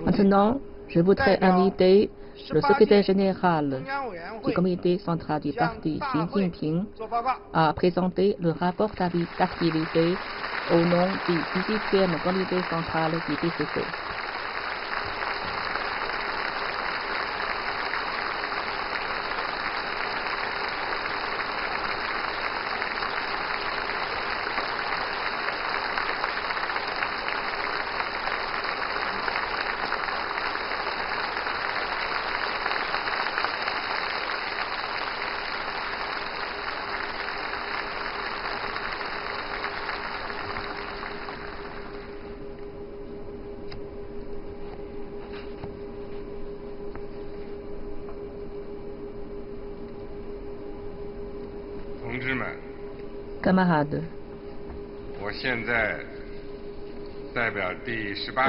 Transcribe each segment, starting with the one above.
Maintenant, je voudrais inviter le secrétaire général du comité central du parti Xi Jinping à présenter le rapport d'activité au nom du 18e comité central du PCC. Camarades,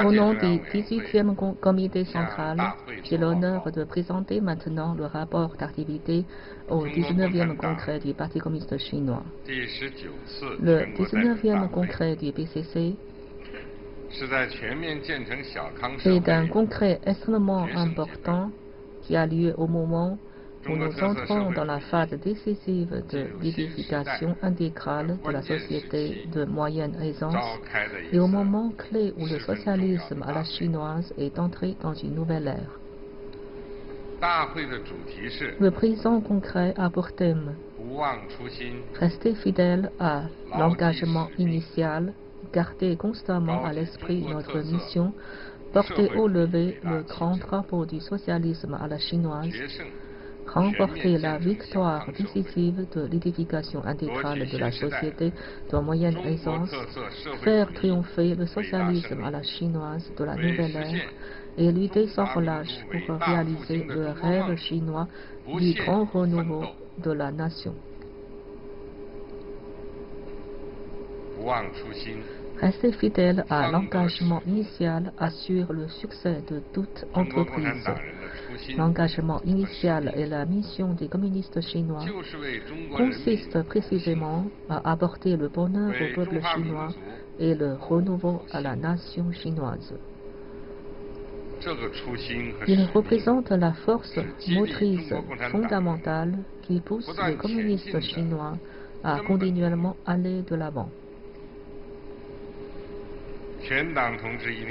au nom du 18e comité central, j'ai l'honneur de présenter maintenant le rapport d'activité au 19e congrès du Parti communiste chinois. Le 19e congrès du PCC est un congrès extrêmement important qui a lieu au moment où nous entrons dans la phase décisive de l'édification intégrale de la société de moyenne aisance et au moment clé où le socialisme à la chinoise est entré dans une nouvelle ère. Le présent congrès a pour thème « Rester fidèle à l'engagement initial, garder constamment à l'esprit notre mission, porter au lever le grand drapeau du socialisme à la chinoise, remporter la victoire décisive de l'édification intégrale de la société de moyenne aisance, faire triompher le socialisme à la chinoise de la nouvelle ère et lutter sans relâche pour réaliser le rêve chinois du grand renouveau de la nation. Rester fidèle à l'engagement initial assure le succès de toute entreprise. L'engagement initial et la mission des communistes chinois consistent précisément à apporter le bonheur au peuple chinois et le renouveau à la nation chinoise. Il représente la force motrice fondamentale qui pousse les communistes chinois à continuellement aller de l'avant.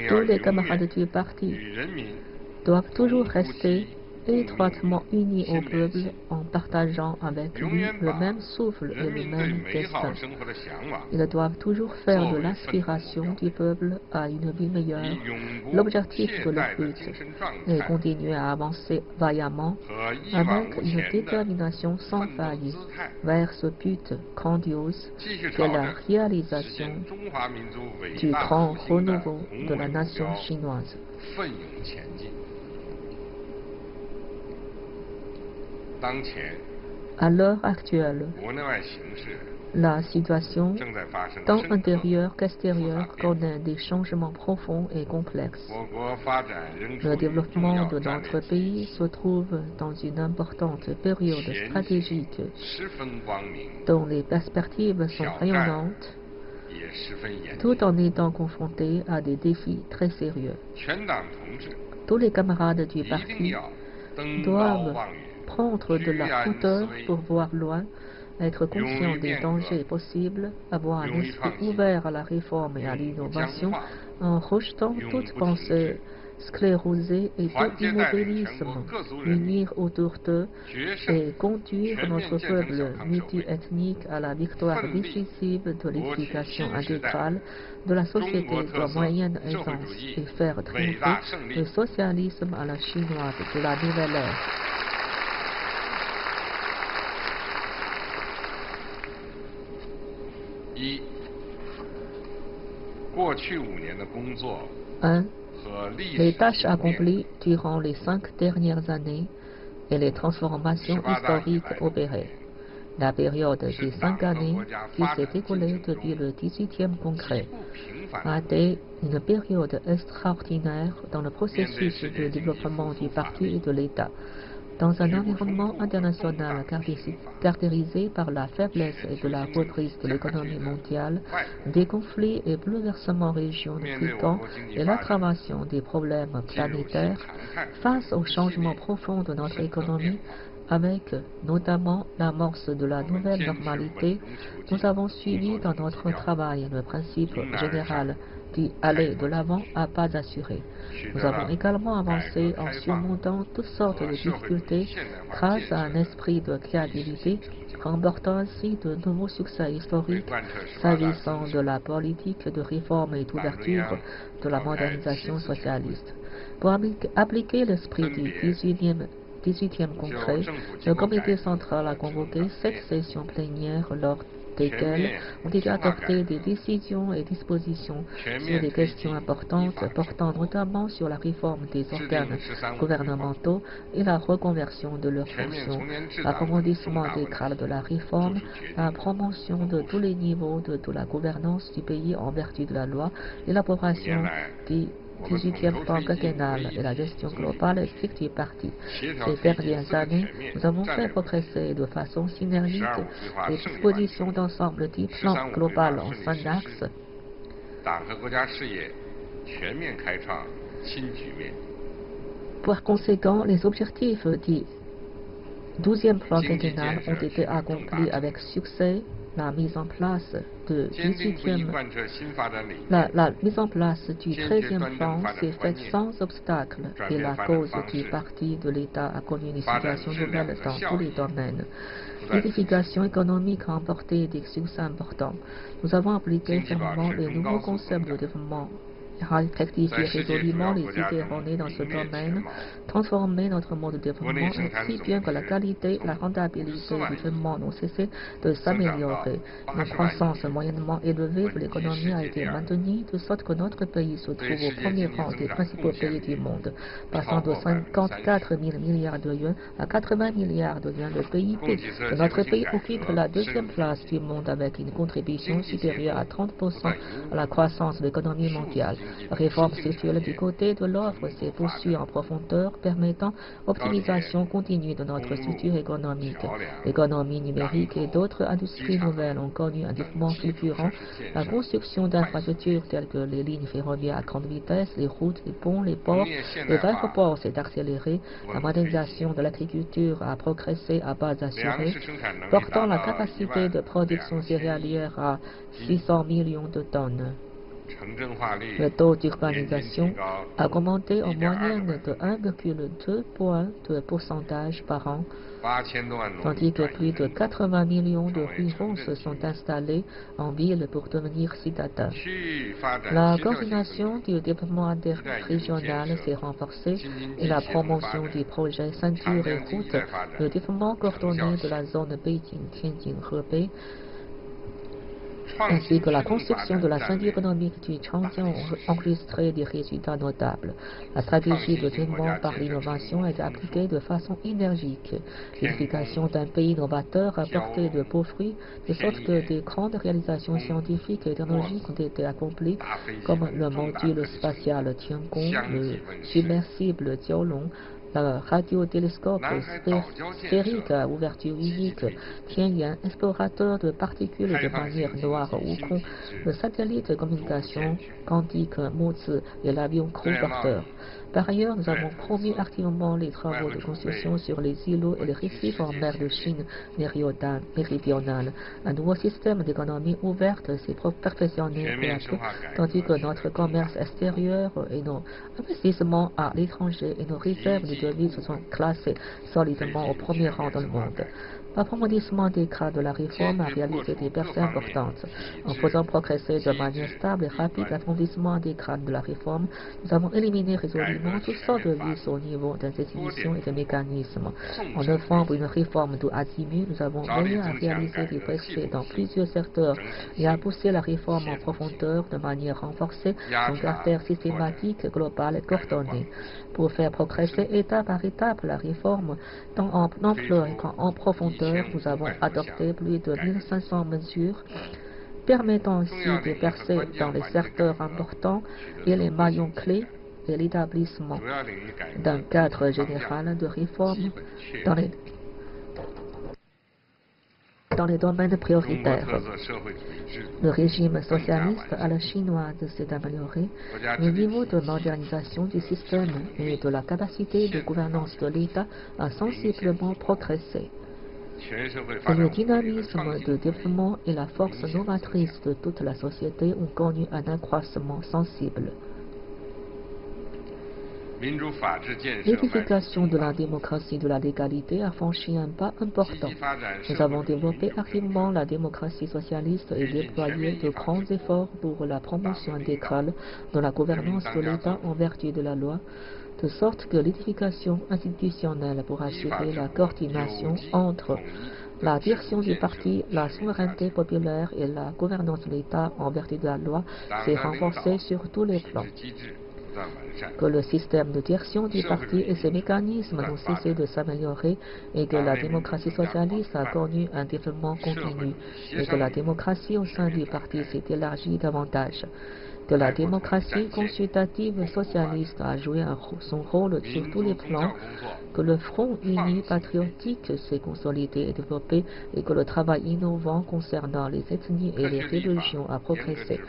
Tous les camarades du parti doivent toujours rester étroitement unis au peuple en partageant avec lui le même souffle et le même destin. Ils doivent toujours faire de l'aspiration du peuple à une vie meilleure l'objectif de leur but et continuer à avancer vaillamment avec une détermination sans faille vers ce but grandiose qu'est la réalisation du grand renouveau de la nation chinoise. À l'heure actuelle, la situation, tant intérieure qu'extérieure, connaît des changements profonds et complexes. Le développement de notre pays se trouve dans une importante période stratégique dont les perspectives sont rayonnantes, tout en étant confronté à des défis très sérieux. Tous les camarades du parti doivent prendre de la hauteur pour voir loin, être conscient des dangers possibles, avoir un esprit ouvert à la réforme et à l'innovation, en rejetant toute pensée sclérosée et tout immobilisme, unir autour d'eux et conduire notre peuple multiethnique à la victoire décisive de l'éducation intégrale de la société de moyenne aisance et faire triompher le socialisme à la chinoise de la nouvelle ère. Les tâches accomplies durant les 5 dernières années et les transformations historiques opérées. La période des 5 années qui s'est écoulée depuis le 18e congrès a été une période extraordinaire dans le processus de développement du parti et de l'État. Dans un environnement international caractérisé par la faiblesse et de la reprise de l'économie mondiale, des conflits et bouleversements régionaux fréquents et l'aggravation des problèmes planétaires, face au changement profond de notre économie, avec notamment l'amorce de la nouvelle normalité, nous avons suivi dans notre travail le principe général d'aller de l'avant à pas assurés. Nous avons également avancé en surmontant toutes sortes de difficultés grâce à un esprit de créativité, remportant ainsi de nouveaux succès historiques s'agissant de la politique de réforme et d'ouverture de la modernisation socialiste. Pour appliquer l'esprit du 18e congrès, le comité central a convoqué 7 sessions plénières lors desquelles ont été adoptées des décisions et dispositions sur des questions importantes portant notamment sur la réforme des organes gouvernementaux et la reconversion de leurs fonctions, l'approfondissement des cadres de la réforme, la promotion de tous les niveaux de la gouvernance du pays en vertu de la loi, l'élaboration du 18e plan quinquennal et la gestion globale effective partie. Ces dernières années, nous avons fait progresser de façon synergique les dispositions d'ensemble du plan global en 5 axes. Par conséquent, les objectifs du 12e plan quinquennal ont été accomplis avec succès. La mise en place du 13e plan s'est faite sans obstacle et la cause du parti de l'État a connu une situation nouvelle dans tous les domaines. L'édification économique a emporté des succès importants. Nous avons appliqué fermement les nouveaux concepts de développement, rectifier résolument les idées erronées dans ce domaine, transformer notre mode de développement aussi bien que la qualité et la rentabilité du développement n'ont cessé de s'améliorer. Une croissance moyennement élevée de l'économie a été maintenue, de sorte que notre pays se trouve au premier rang des principaux pays du monde, passant de 54 000 milliards de yuans à 80 milliards de yuans. Le PIB de notre pays occupe la 2e place du monde avec une contribution supérieure à 30% à la croissance de l'économie mondiale. La réforme structurelle du côté de l'offre s'est poursuivie en profondeur, permettant l'optimisation continue de notre structure économique. L'économie numérique et d'autres industries nouvelles ont connu un développement fulgurant. La construction d'infrastructures telles que les lignes ferroviaires à grande vitesse, les routes, les ponts, les ports, les aéroports s'est accélérée. La modernisation de l'agriculture a progressé à base assurée, portant la capacité de production céréalière à 600 millions de tonnes. Le taux d'urbanisation a augmenté en moyenne de 1,2 points de pourcentage par an, tandis que plus de 80 millions de ruraux se sont installés en ville pour devenir citadins. La coordination du développement interrégional s'est renforcée et la promotion du projet ceinture et route, le développement coordonné de la zone Beijing-Tianjin-Hebei, ainsi que la construction de la ceinture économique du Changjiang ont enregistré des résultats notables. La stratégie de développement par l'innovation a été appliquée de façon énergique. L'édification d'un pays novateur a porté de beaux fruits, de sorte que des grandes réalisations scientifiques et technologiques ont été accomplies, comme le module spatial Tiangong, le submersible Jiaolong, le radiotélescope sphérique à ouverture unique, Tianyuan, explorateur de particules de manière noire Wukong, le satellite de communication quantique Mozi et l'avion crew porteur. Par ailleurs, nous avons promu activement les travaux de construction sur les îlots et les récifs en mer de Chine méridionale. Un nouveau système d'économie ouverte s'est perfectionné peu à peu, tandis que notre commerce extérieur et nos investissements à l'étranger et nos réserves de devises sont classés solidement au premier rang dans le monde. L'approfondissement des cadres de la réforme a réalisé des percées importantes. En faisant progresser de manière stable et rapide l'approfondissement des cadres de la réforme, nous avons éliminé résolument toutes sortes de vices au niveau des institutions et des mécanismes. En œuvrant pour une réforme tout azimut, nous avons veillé à réaliser des progrès dans plusieurs secteurs et à pousser la réforme en profondeur de manière renforcée, son caractère systématique, global et coordonné. Pour faire progresser étape par étape la réforme, tant en ampleur qu'en profondeur, nous avons adopté plus de 1500 mesures permettant ainsi de percer dans les secteurs importants et les maillons clés et l'établissement d'un cadre général de réforme dans les domaines prioritaires. Le régime socialiste à la chinoise s'est amélioré, le niveau de modernisation du système et de la capacité de gouvernance de l'État a sensiblement progressé. Le dynamisme de développement et la force novatrice de toute la société ont connu un accroissement sensible. L'édification de la démocratie et de la légalité a franchi un pas important. Nous avons développé activement la démocratie socialiste et déployé de grands efforts pour la promotion intégrale de la gouvernance de l'État en vertu de la loi, de sorte que l'édification institutionnelle pour assurer la coordination entre la direction du parti, la souveraineté populaire et la gouvernance de l'État en vertu de la loi s'est renforcée sur tous les plans. Que le système de direction du parti et ses mécanismes n'ont cessé de s'améliorer et que la démocratie socialiste a connu un développement continu et que la démocratie au sein du parti s'est élargie davantage. Que la démocratie consultative socialiste a joué son rôle sur tous les plans, que le front uni patriotique s'est consolidé et développé et que le travail innovant concernant les ethnies et les religions a progressé.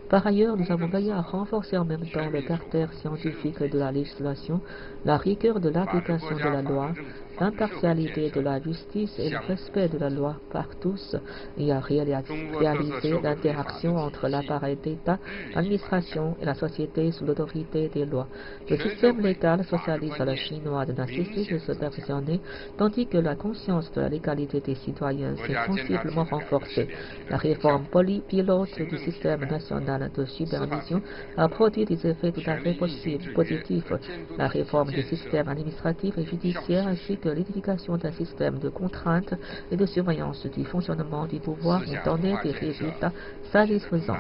Par ailleurs, nous avons veillé à renforcer en même temps le caractère scientifique de la législation, la rigueur de l'application de la loi, l'impartialité de la justice et le respect de la loi par tous, et à réaliser l'interaction entre l'appareil d'État, l'administration et la société sous l'autorité des lois. Le système légal socialiste à la chinoise n'a cessé de se perfectionner, tandis que la conscience de la légalité des citoyens s'est sensiblement renforcée. La réforme polypilote du système national de supervision a produit des effets tout à fait positifs. La réforme du système administratif et judiciaire ainsi que l'édification d'un système de contrainte et de surveillance du fonctionnement du pouvoir ont donné des résultats satisfaisants.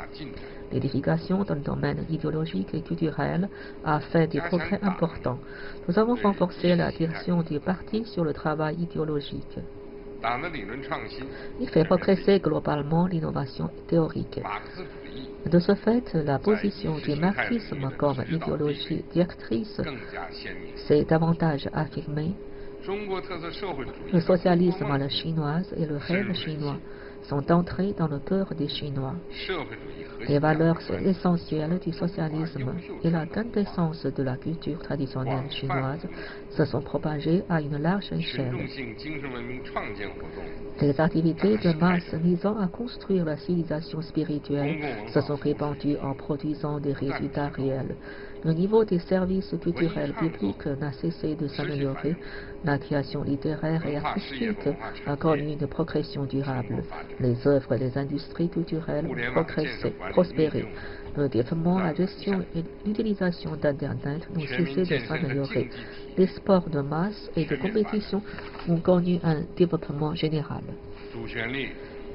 L'édification dans le domaine idéologique et culturel a fait des progrès importants. Nous avons renforcé la direction du parti sur le travail idéologique. Il fait progresser globalement l'innovation théorique. De ce fait, la position du marxisme comme idéologie directrice s'est davantage affirmée. Le socialisme à la chinoise et le rêve chinois sont entrés dans le cœur des Chinois. Les valeurs essentielles du socialisme et la quintessence de la culture traditionnelle chinoise se sont propagées à une large échelle. Les activités de masse visant à construire la civilisation spirituelle se sont répandues en produisant des résultats réels. Le niveau des services culturels publics n'a cessé de s'améliorer. La création littéraire et artistique a connu une progression durable. Les œuvres et les industries culturelles ont prospéré. Le développement, la gestion et l'utilisation d'Internet n'ont cessé de s'améliorer. Les sports de masse et de compétition ont connu un développement général.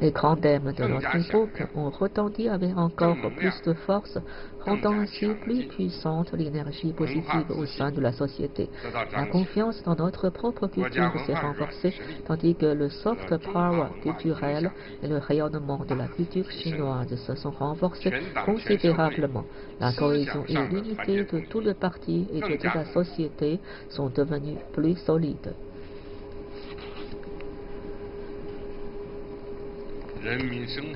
Les grands thèmes de notre époque ont retenti avec encore plus de force, rendant ainsi plus puissante l'énergie positive au sein de la société. La confiance dans notre propre culture s'est renforcée, tandis que le soft power culturel et le rayonnement de la culture chinoise se sont renforcés considérablement. La cohésion et l'unité de tout le parti et de toute la société sont devenues plus solides.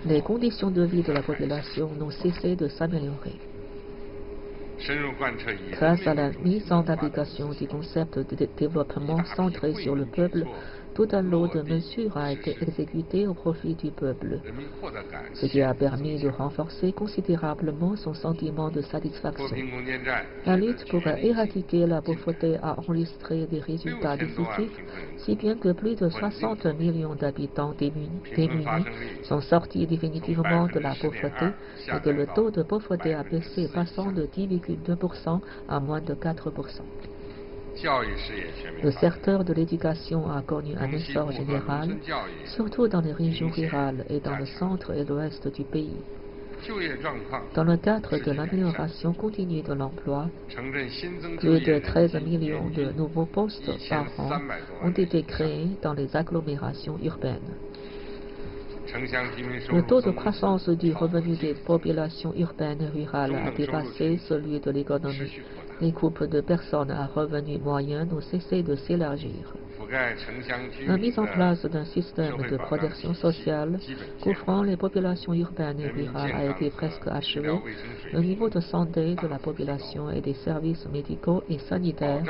Les conditions de vie de la population n'ont cessé de s'améliorer. Grâce à la mise en application du concept de développement centré sur le peuple, tout un lot de mesures a été exécuté au profit du peuple, ce qui a permis de renforcer considérablement son sentiment de satisfaction. La lutte pour éradiquer la pauvreté a enregistré des résultats décisifs, si bien que plus de 60 millions d'habitants démunis sont sortis définitivement de la pauvreté et que le taux de pauvreté a baissé, passant de 10,2% à moins de 4%. Le secteur de l'éducation a connu un essor général, surtout dans les régions rurales et dans le centre et l'ouest du pays. Dans le cadre de l'amélioration continue de l'emploi, plus de 13 millions de nouveaux postes par an ont été créés dans les agglomérations urbaines. Le taux de croissance du revenu des populations urbaines et rurales a dépassé celui de l'économie. Les groupes de personnes à revenus moyens n'ont cessé de s'élargir. La mise en place d'un système de protection sociale couvrant les populations urbaines et rurales a été presque achevée. Le niveau de santé de la population et des services médicaux et sanitaires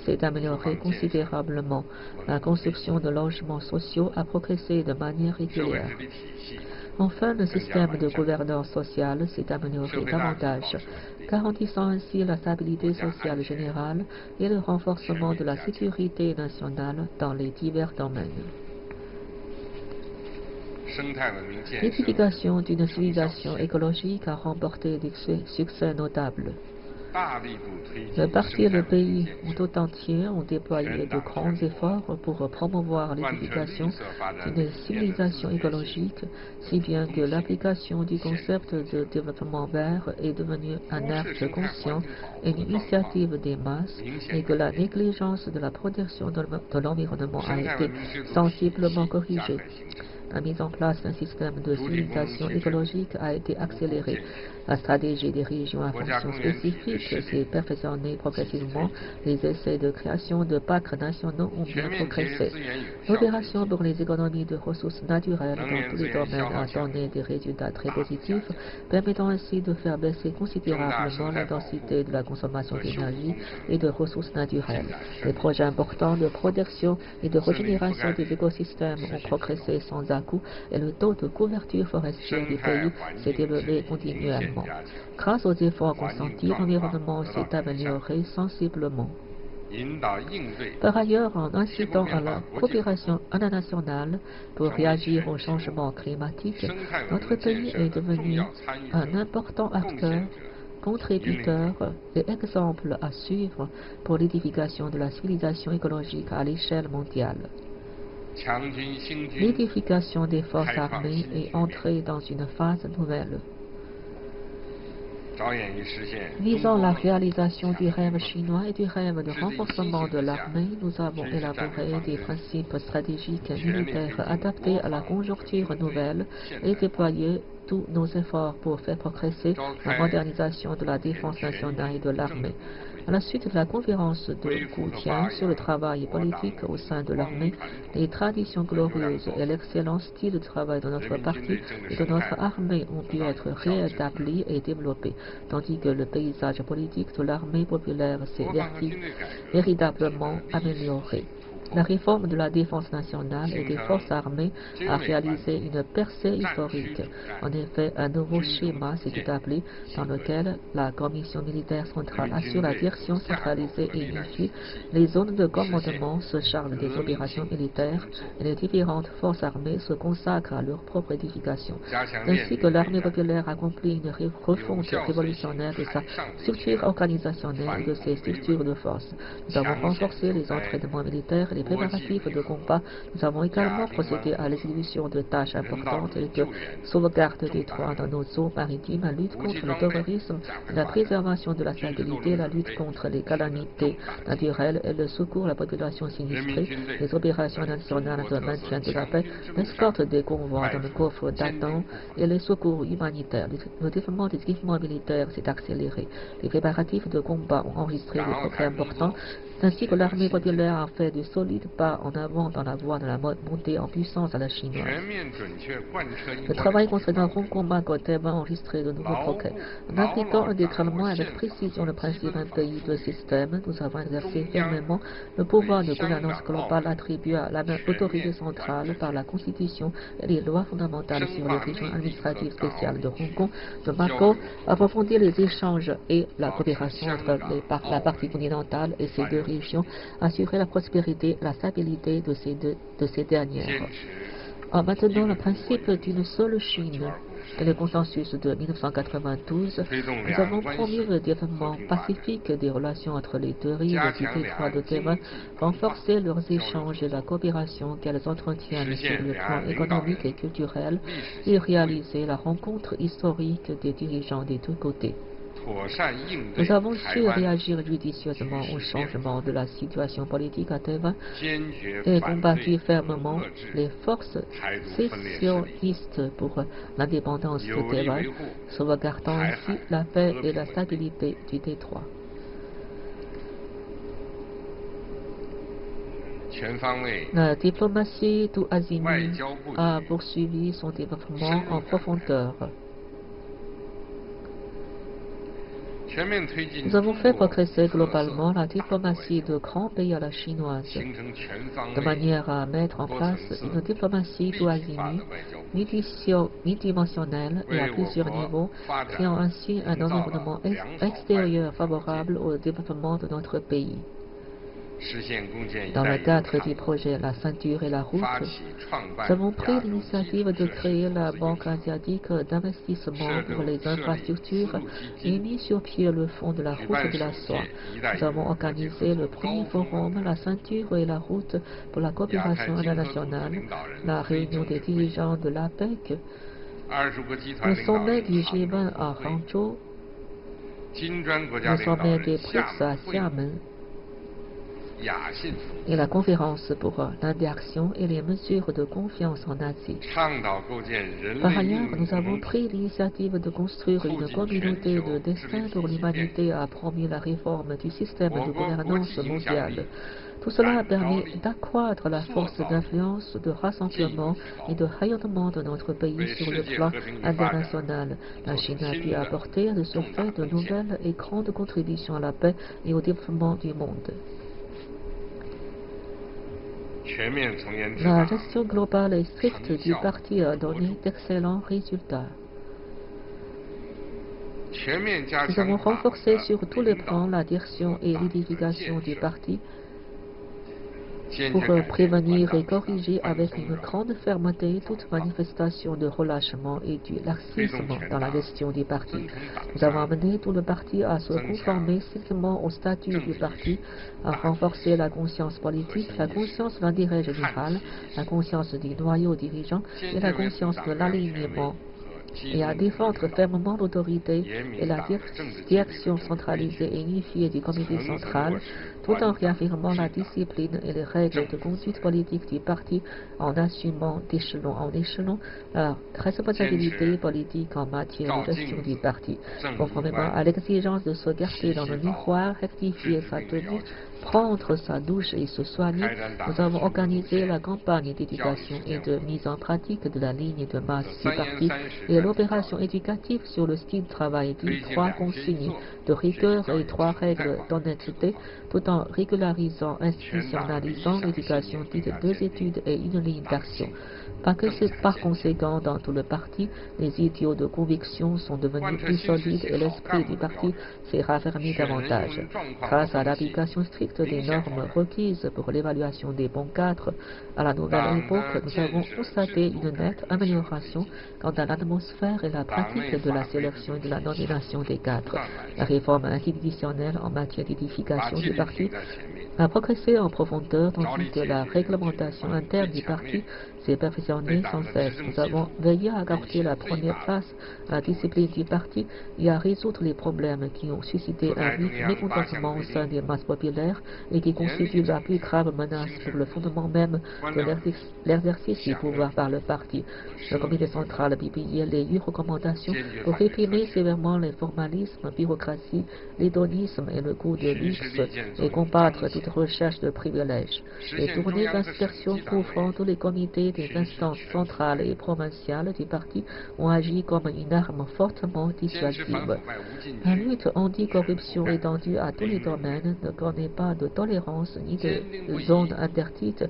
s'est amélioré considérablement. La construction de logements sociaux a progressé de manière régulière. Enfin, le système de gouvernance sociale s'est amélioré davantage, garantissant ainsi la stabilité sociale générale et le renforcement de la sécurité nationale dans les divers domaines. L'édification d'une civilisation écologique a remporté des succès notables. Le parti et le pays tout entier ont déployé de grands efforts pour promouvoir l'édification d'une civilisation écologique, si bien que l'application du concept de développement vert est devenue un acte conscient et une initiative des masses, et que la négligence de la protection de l'environnement a été sensiblement corrigée. La mise en place d'un système de civilisation écologique a été accélérée. La stratégie des régions à fonction spécifique s'est perfectionnée progressivement. Les essais de création de parcs nationaux ont bien progressé. L'opération pour les économies de ressources naturelles dans tous les domaines a donné des résultats très positifs, permettant ainsi de faire baisser considérablement la densité de la consommation d'énergie et de ressources naturelles. Les projets importants de protection et de régénération des écosystèmes ont progressé sans à-coups et le taux de couverture forestière du pays s'est élevé continuellement. Grâce aux efforts consentis, l'environnement s'est amélioré sensiblement. Par ailleurs, en incitant à la coopération internationale pour réagir au changement climatique, notre pays est devenu un important acteur, contributeur et exemple à suivre pour l'édification de la civilisation écologique à l'échelle mondiale. L'édification des forces armées est entrée dans une phase nouvelle. Visant la réalisation du rêve chinois et du rêve de renforcement de l'armée, nous avons élaboré des principes stratégiques et militaires adaptés à la conjoncture nouvelle et déployé tous nos efforts pour faire progresser la modernisation de la défense nationale et de l'armée. À la suite de la conférence de Gutian sur le travail politique au sein de l'armée, les traditions glorieuses et l'excellent style de travail de notre parti et de notre armée ont pu être réétablis et développés, tandis que le paysage politique de l'armée populaire s'est véritablement amélioré. La réforme de la défense nationale et des forces armées a réalisé une percée historique. En effet, un nouveau schéma s'est établi dans lequel la commission militaire centrale assure la direction centralisée et unifiée, les zones de commandement se chargent des opérations militaires et les différentes forces armées se consacrent à leur propre édification. Ainsi que l'armée populaire accomplit une refonte révolutionnaire de sa structure organisationnelle et de ses structures de force. Nous avons renforcé les entraînements militaires et les préparatifs de combat. Nous avons également procédé à l'exécution de tâches importantes telles que sauvegarde des droits dans nos eaux maritimes, la lutte contre le terrorisme, la préservation de la stabilité, la lutte contre les calamités naturelles et le secours à la population sinistrée, les opérations nationales de maintien de la paix, l'escorte des convois dans le golfe d'Aden et les secours humanitaires. Le développement des équipements militaires s'est accéléré. Les préparatifs de combat ont enregistré des progrès importants, ainsi que l'armée populaire a fait de solides pas en avant dans la voie de la montée en puissance à la chinoise. Le travail concernant Hong Kong Macoteb a enregistré de nouveaux progrès. En appliquant intégralement avec précision le principe un pays, deux systèmes, nous avons exercé fermement le pouvoir de gouvernance globale attribué à l'autorité centrale par la Constitution et les lois fondamentales sur les régions administratives spéciales de Hong Kong, de Macao, approfondir les échanges et la coopération entre la partie continentale et ces deux régions, assurer la prospérité et la stabilité de ces dernières. En maintenant le principe d'une seule Chine et le consensus de 1992, nous avons promu le développement pacifique des relations entre les deux rives du détroit de Taïwan, renforcé leurs échanges et la coopération qu'elles entretiennent sur le plan économique et culturel et réalisé la rencontre historique des dirigeants des deux côtés. Nous avons su réagir judicieusement au changement de la situation politique à Taïwan et combattu fermement les forces sécessionnistes pour l'indépendance de Taïwan, sauvegardant ainsi la paix et la stabilité du détroit. La diplomatie tout azimut a poursuivi son développement en profondeur. Nous avons fait progresser globalement la diplomatie de grands pays à la chinoise, de manière à mettre en place une diplomatie tout azimut, multidimensionnelle et à plusieurs niveaux, créant ainsi un environnement extérieur favorable au développement de notre pays. Dans le cadre du projet La ceinture et la route, nous avons pris l'initiative de créer la Banque asiatique d'investissement pour les infrastructures et mis sur pied le fonds de la route de la soie. Nous avons organisé le premier forum La ceinture et la route pour la coopération internationale, la réunion des dirigeants de l'APEC, le sommet du G20 à Hangzhou, le sommet des BRICS à Xiamen, et la conférence pour l'interaction et les mesures de confiance en Asie. Par ailleurs, nous avons pris l'initiative de construire une communauté de destin pour l'humanité a promu la réforme du système de gouvernance mondiale. Tout cela a permis d'accroître la force d'influence, de rassemblement et de rayonnement de notre pays sur le plan international. La Chine a pu apporter de ce fait de nouvelles et grandes contributions à la paix et au développement du monde. La gestion globale et stricte du parti a donné d'excellents résultats. Nous avons renforcé sur tous les plans la direction et l'édification du parti pour prévenir et corriger avec une grande fermeté toute manifestation de relâchement et du laxisme dans la gestion du parti. Nous avons amené tout le parti à se conformer strictement au statut du parti, à renforcer la conscience politique, la conscience de l'intérêt général, la conscience du noyau dirigeant et la conscience de l'alignement, et à défendre fermement l'autorité et la direction centralisée et unifiée du comité central, tout en réaffirmant la discipline et les règles de conduite politique du parti en assumant d'échelon en échelon la responsabilité politique en matière de gestion du parti. Conformément à l'exigence de se garder dans le miroir, rectifier sa tenue, prendre sa douche et se soigner, nous avons organisé la campagne d'éducation et de mise en pratique de la ligne de masse du parti et l'opération éducative sur le style de travail dit 3 consignes de rigueur et 3 règles d'honnêteté, tout en régularisant, institutionnalisant l'éducation dite 2 études et 1 ligne d'action. Par conséquent, dans tout le parti, les idéaux de conviction sont devenus plus solides et l'esprit du parti s'est raffermi davantage. Grâce à l'application stricte des normes requises pour l'évaluation des bons cadres, à la nouvelle époque, nous avons constaté une nette amélioration quant à l'atmosphère et la pratique de la sélection et de la nomination des cadres. La réforme institutionnelle en matière d'édification du parti a progressé en profondeur tandis que la réglementation interne du parti s'est perfectionnée sans cesse. Nous avons veillé à accorder la première place à la discipline du parti et à résoudre les problèmes qui ont suscité un mécontentement au sein des masses populaires et qui constituent la plus grave menace pour le fondement même de l'exercice du pouvoir par le parti. Le comité central a publié les 8 recommandations pour réprimer sévèrement les formalismes, bureaucratie, l'hédonisme et le goût de luxe et combattre toute recherche de privilèges. Les tournées d'inspection couvrant tous les comités des instances centrales et provinciales du parti ont agi comme une arme fortement dissuasive. La lutte anticorruption étendue à tous les domaines ne connaît pas de tolérance ni de zone interdite,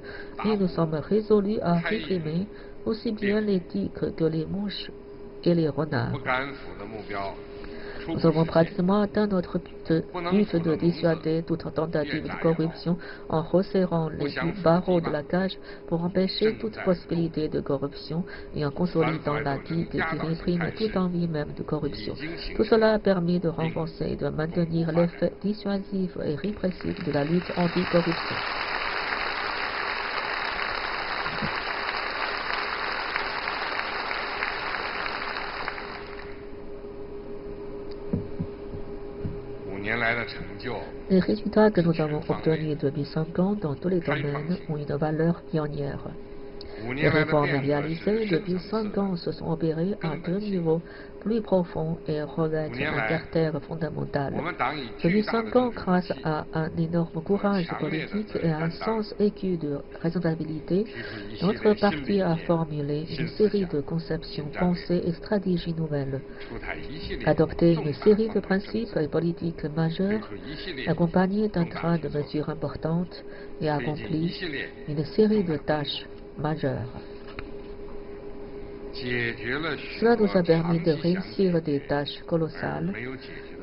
mais nous sommes résolus à réprimer aussi bien les tigres que les mouches et les renards. Nous avons pratiquement atteint notre but de dissuader toute tentative de corruption en resserrant les barreaux de la cage pour empêcher toute possibilité de corruption et en consolidant la digue qui réprime toute envie même de corruption. Tout cela a permis de renforcer et de maintenir l'effet dissuasif et répressif de la lutte anticorruption. Les résultats que nous avons obtenus depuis 5 ans dans tous les domaines ont une valeur pionnière. Les réformes réalisées depuis 5 ans se sont opérées à 2 niveaux plus profonds et revêtent un caractère fondamental. Depuis 5 ans, grâce à un énorme courage politique et à un sens aigu de responsabilité, notre parti a formulé une série de conceptions, pensées et stratégies nouvelles, adopté une série de principes et politiques majeurs, accompagnés d'un train de mesures importantes et accompli une série de tâches majeures. Cela nous a permis de réussir des tâches colossales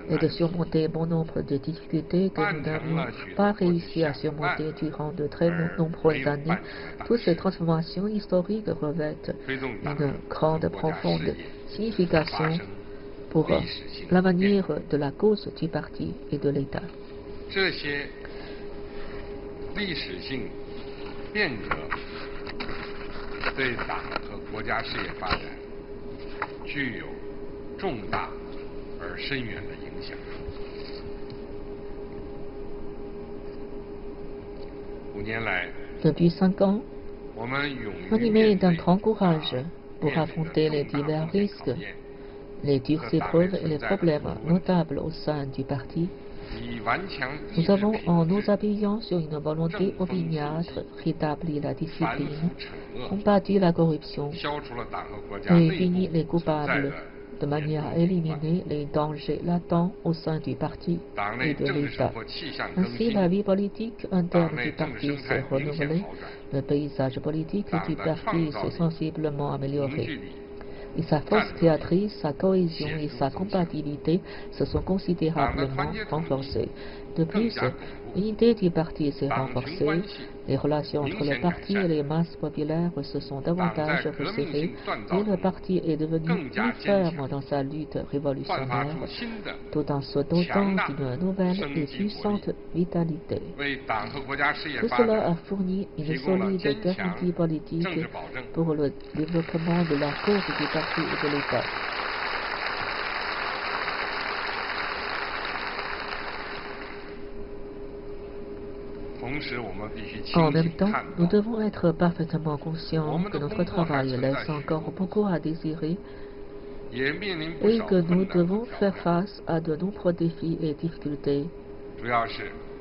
et de surmonter bon nombre de difficultés que nous n'avions pas réussi à surmonter durant de très nombreuses années. Toutes ces transformations historiques revêtent une grande, profonde signification pour l'avenir de la cause du parti et de l'État. Depuis 5 ans, animés d'un grand courage pour affronter les divers risques, les dures épreuves et les problèmes notables au sein du parti, nous avons, en nous appuyant sur une volonté opiniâtre, rétabli la discipline, combattu la corruption et puni les coupables de manière à éliminer les dangers latents au sein du parti et de l'État. Ainsi, la vie politique interne du parti s'est renouvelée, le paysage politique du parti s'est sensiblement amélioré. Et sa force créatrice, sa cohésion et sa compatibilité se sont considérablement renforcées. De plus, l'unité du parti s'est renforcée, les relations entre le parti et les masses populaires se sont davantage resserrées et le parti est devenu plus ferme dans sa lutte révolutionnaire, tout en se dotant d'une nouvelle et puissante vitalité. Tout cela a fourni une solide garantie politique pour le développement de la cause du parti et de l'État. En même temps, nous devons être parfaitement conscients que notre travail laisse encore beaucoup à désirer et que nous devons faire face à de nombreux défis et difficultés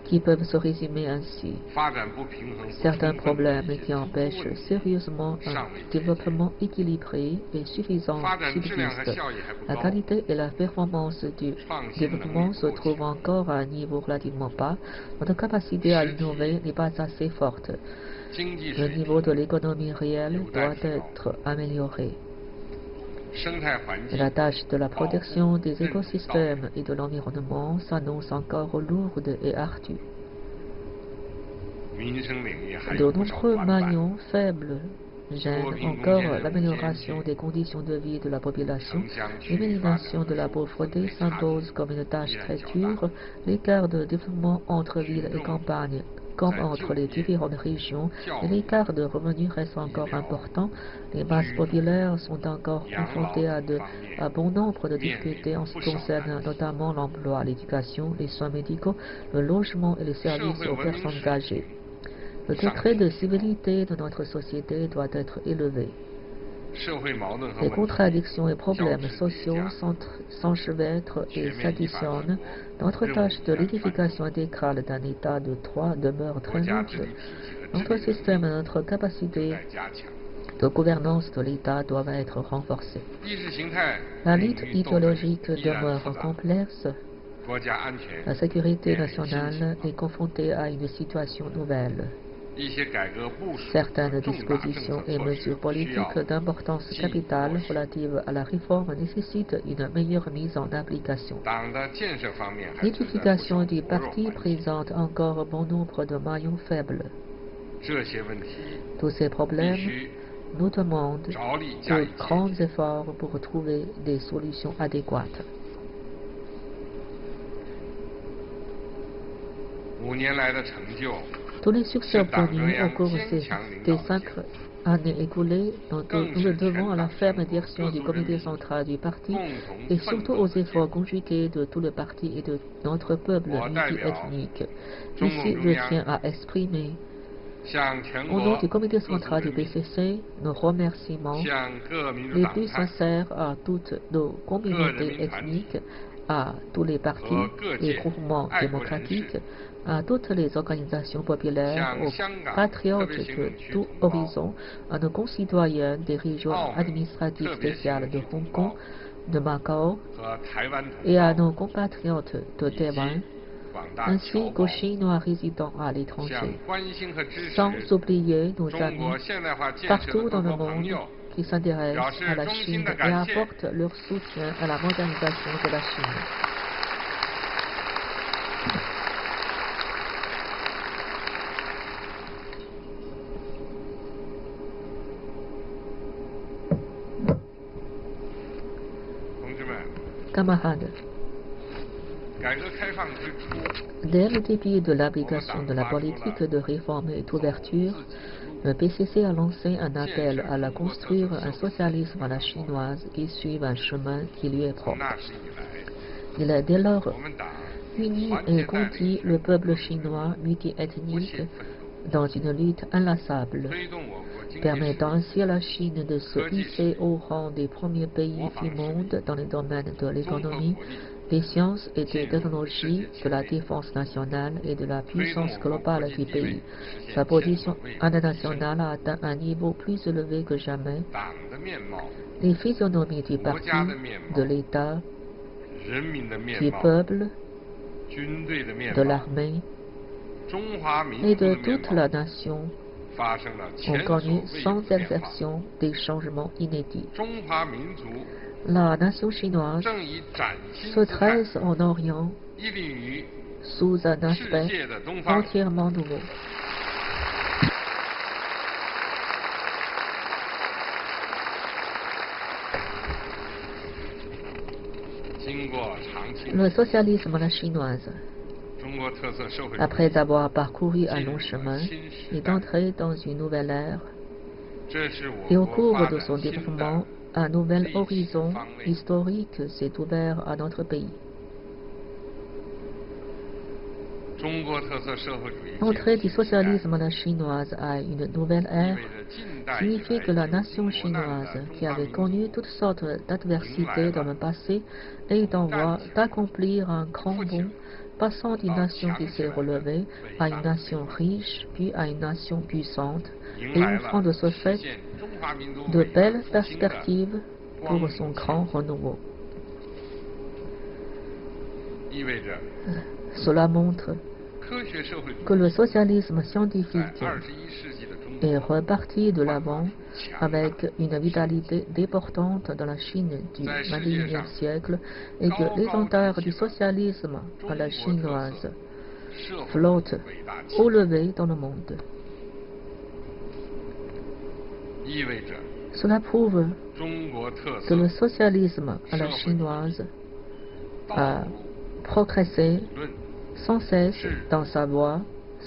qui peuvent se résumer ainsi. Certains problèmes qui empêchent sérieusement un développement équilibré et suffisant subsistent. La qualité et la performance du développement se trouvent encore à un niveau relativement bas. Notre capacité à innover n'est pas assez forte. Le niveau de l'économie réelle doit être amélioré. La tâche de la protection des écosystèmes et de l'environnement s'annonce encore lourde et ardue. De nombreux maillons faibles gênent encore l'amélioration des conditions de vie de la population. L'élimination de la pauvreté s'impose comme une tâche très dure. L'écart de développement entre villes et campagnes comme entre les différentes régions, et l'écart de revenus reste encore important. Les masses populaires sont encore confrontées à bon nombre de difficultés en ce qui concerne notamment l'emploi, l'éducation, les soins médicaux, le logement et les services aux personnes âgées. Le degré de civilité de notre société doit être élevé. Les contradictions et problèmes sociaux s'enchevêtrent et s'additionnent. Notre tâche de l'édification intégrale d'un État de droit demeure très lourde. Notre système et notre capacité de gouvernance de l'État doivent être renforcées. La lutte idéologique demeure complexe. La sécurité nationale est confrontée à une situation nouvelle. Certaines dispositions et mesures politiques d'importance capitale relatives à la réforme nécessitent une meilleure mise en application. L'édification du parti présente encore bon nombre de maillons faibles. Tous ces problèmes nous demandent de grands efforts pour trouver des solutions adéquates. Tous les succès obtenus au cours des 5 années écoulées, nous devons à la ferme direction du comité central du parti et surtout aux efforts conjugués de tout le parti et de notre peuple multiethnique. Ici, je tiens à exprimer, au nom du comité central du PCC, nos remerciements les plus sincères à toutes nos communautés ethniques, à tous les partis et groupements démocratiques, à toutes les organisations populaires, aux patriotes de tout horizon, à nos concitoyens des régions administratives spéciales de Hong Kong, de Macao et à nos compatriotes de Taïwan, ainsi qu'aux Chinois résidant à l'étranger, sans oublier nos amis partout dans le monde qui s'intéressent à la Chine et apportent leur soutien à la modernisation de la Chine. Camarades, dès le début de l'application de la politique de réforme et d'ouverture, le PCC a lancé un appel à la construire un socialisme à la chinoise qui suive un chemin qui lui est propre. Il a dès lors uni et conduit le peuple chinois multiethnique dans une lutte inlassable, permettant ainsi à la Chine de se hisser au rang des premiers pays du monde dans les domaines de l'économie, des sciences et des technologies, de la défense nationale et de la puissance globale du pays. Sa position internationale a atteint un niveau plus élevé que jamais. Les physionomies du parti, de l'État, du peuple, de l'armée et de toute la nation ont connu sans exception des changements inédits. La nation chinoise se dresse en Orient sous un aspect entièrement nouveau. Le socialisme à la chinoise, après avoir parcouru un long chemin, est entré dans une nouvelle ère et au cours de son développement, un nouvel horizon historique s'est ouvert à notre pays. L'entrée du socialisme à la chinoise à une nouvelle ère signifie que la nation chinoise, qui avait connu toutes sortes d'adversités dans le passé, est en voie d'accomplir un grand bond, passant d'une nation qui s'est relevée à une nation riche, puis à une nation puissante, et offrant de ce fait de belles perspectives pour son grand renouveau. Cela montre que le socialisme scientifique est reparti de l'avant avec une vitalité déportante dans la Chine du XXIe siècle et que l'étendard du socialisme à la chinoise flotte haut levé dans le monde. Cela prouve que le socialisme à la chinoise a progressé sans cesse dans sa voie,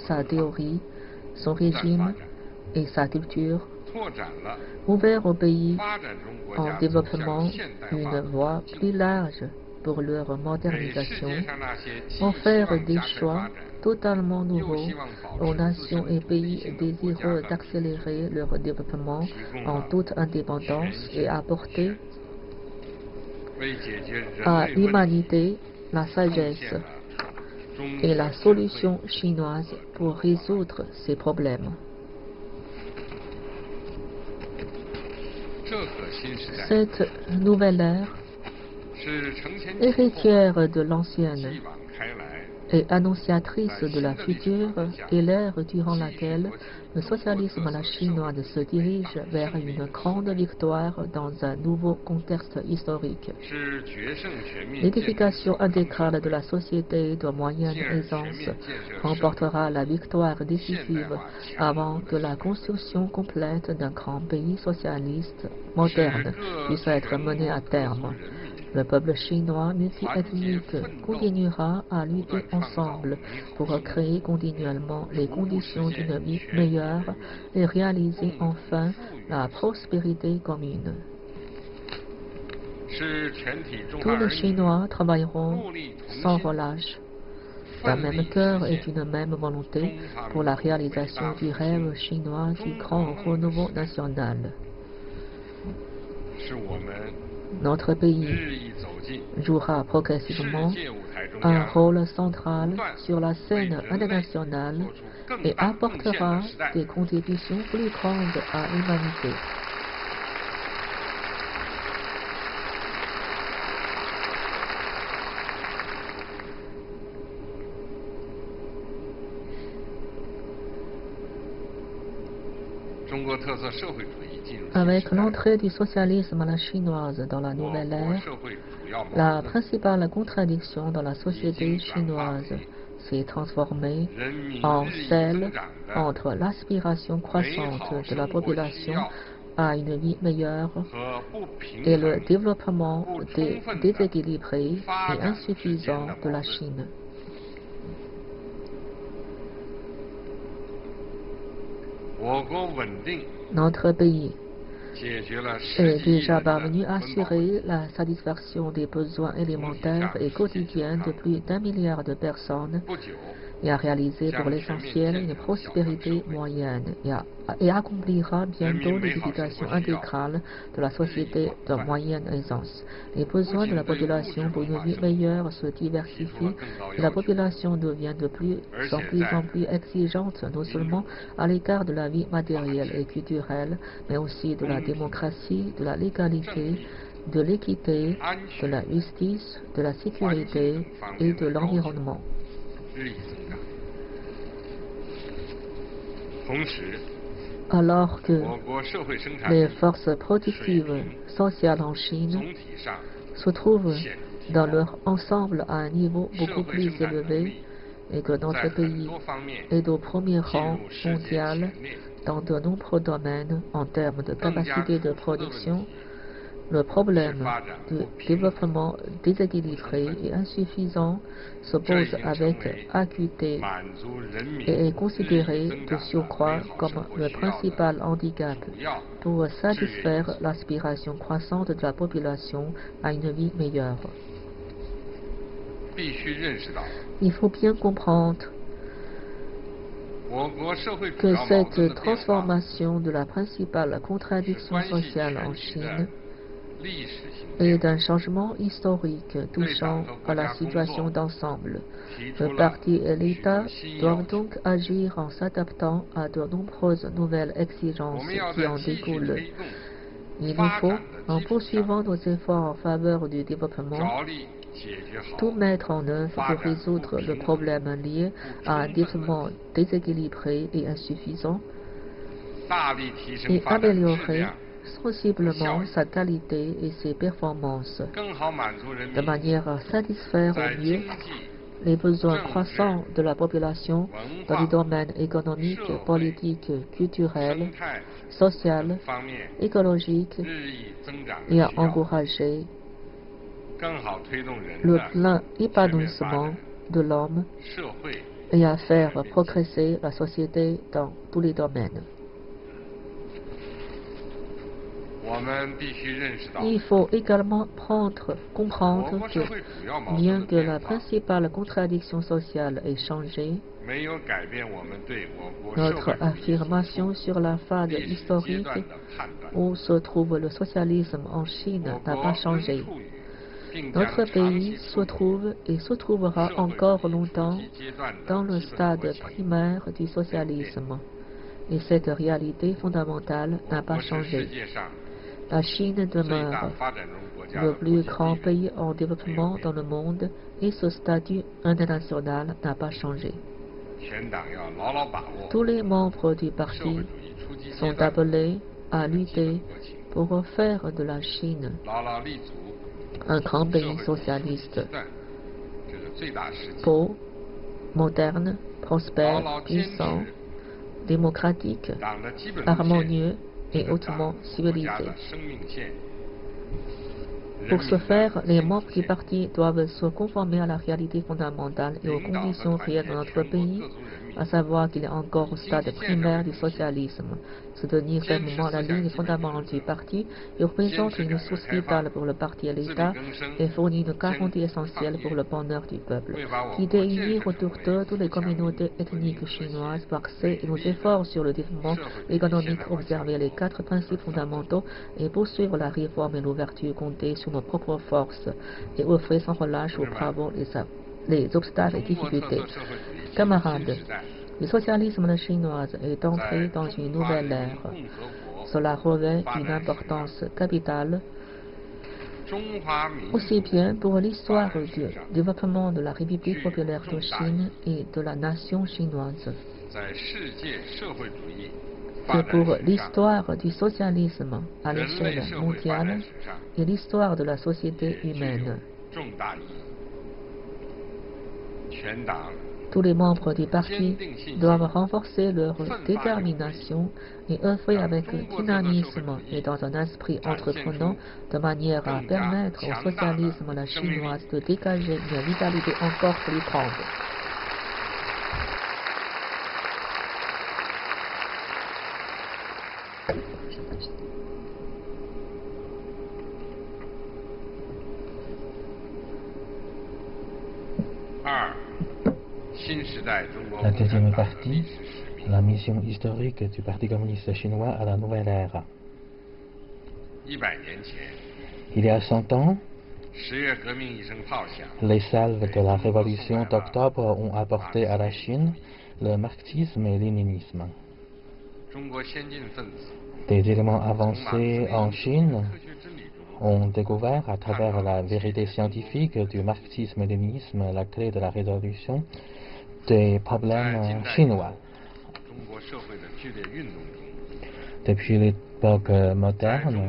sa théorie, son régime et sa culture, ouvert au pays en développement une voie plus large pour leur modernisation, offert des choix totalement nouveaux aux nations et pays désireux d'accélérer leur développement en toute indépendance et apporter à l'humanité la sagesse et la solution chinoise pour résoudre ces problèmes. Cette nouvelle ère, héritière de l'ancienne et annonciatrice de la future, est l'ère durant laquelle le socialisme à la chinoise se dirige vers une grande victoire dans un nouveau contexte historique. L'édification intégrale de la société de moyenne aisance remportera la victoire décisive avant que la construction complète d'un grand pays socialiste moderne puisse être menée à terme. Le peuple chinois multiethnique continuera à lutter ensemble pour créer continuellement les conditions d'une vie meilleure et réaliser enfin la prospérité commune. Tous les Chinois travailleront sans relâche, d'un même cœur et d'une même volonté pour la réalisation du rêve chinois du grand renouveau national. Notre pays jouera progressivement un rôle central sur la scène internationale et apportera des contributions plus grandes à l'humanité. Avec l'entrée du socialisme à la chinoise dans la nouvelle ère, la principale contradiction dans la société chinoise s'est transformée en celle entre l'aspiration croissante de la population à une vie meilleure et le développement déséquilibré et insuffisant de la Chine. Notre pays est déjà parvenu à assurer la satisfaction des besoins élémentaires et quotidiens de plus d'1 milliard de personnes et à réaliser pour l'essentiel une prospérité moyenne et accomplira bientôt l'éducation intégrale de la société de moyenne aisance. Les besoins de la population pour une vie meilleure se diversifient et la population devient de plus en plus exigeante non seulement à l'égard de la vie matérielle et culturelle, mais aussi de la démocratie, de la légalité, de l'équité, de la justice, de la sécurité et de l'environnement. Alors que les forces productives sociales en Chine se trouvent dans leur ensemble à un niveau beaucoup plus élevé et que notre pays est au premier rang mondial dans de nombreux domaines en termes de capacité de production, le problème du développement déséquilibré et insuffisant se pose avec acuité et est considéré de surcroît comme le principal handicap pour satisfaire l'aspiration croissante de la population à une vie meilleure. Il faut bien comprendre que cette transformation de la principale contradiction sociale en Chine est d'un changement historique touchant à la situation d'ensemble. Le parti et l'État doivent donc agir en s'adaptant à de nombreuses nouvelles exigences qui en découlent. Il nous faut, en poursuivant nos efforts en faveur du développement, tout mettre en œuvre pour résoudre le problème lié à un développement déséquilibré et insuffisant et améliorer sensiblement sa qualité et ses performances, de manière à satisfaire au mieux les besoins croissants de la population dans les domaines économiques, politiques, culturels, sociaux, écologiques et à encourager le plein épanouissement de l'homme et à faire progresser la société dans tous les domaines. Il faut également comprendre que, bien que la principale contradiction sociale ait changé, notre affirmation sur la phase historique où se trouve le socialisme en Chine n'a pas changé. Notre pays se trouve et se trouvera encore longtemps dans le stade primaire du socialisme, et cette réalité fondamentale n'a pas changé. La Chine demeure le plus grand pays en développement dans le monde et ce statut international n'a pas changé. Tous les membres du parti sont appelés à lutter pour faire de la Chine un grand pays socialiste, beau, moderne, prospère, puissant, démocratique, harmonieux et hautement civilisé. Pour ce faire, les membres du parti doivent se conformer à la réalité fondamentale et aux conditions réelles de notre pays, à savoir qu'il est encore au stade primaire du socialisme. Soutenir fermement la ligne fondamentale du parti représente une source vitale pour le parti et l'État et fournit une garantie essentielle pour le bonheur du peuple. L'idée unir autour d'eux toutes les communautés ethniques chinoises pour axer nos efforts sur le développement économique, observer les 4 principes fondamentaux et poursuivre la réforme et l'ouverture, compter sur nos propres forces et offrir sans relâche aux travaux les obstacles et difficultés. Camarades, le socialisme chinois est entré dans une nouvelle ère. Cela revêt une importance capitale aussi bien pour l'histoire du développement de la République populaire de Chine et de la nation chinoise que pour l'histoire du socialisme à l'échelle mondiale et l'histoire de la société humaine. Tous les membres du parti doivent renforcer leur détermination et œuvrer avec dynamisme et dans un esprit entreprenant de manière à permettre au socialisme chinois de dégager une vitalité encore plus grande. La deuxième partie, la mission historique du Parti communiste chinois à la nouvelle ère. Il y a 100 ans, les salves de la révolution d'octobre ont apporté à la Chine le marxisme et le léninisme. Des éléments avancés en Chine ont découvert à travers la vérité scientifique du marxisme et le léninisme la clé de la résolution des problèmes chinois. Depuis l'époque moderne,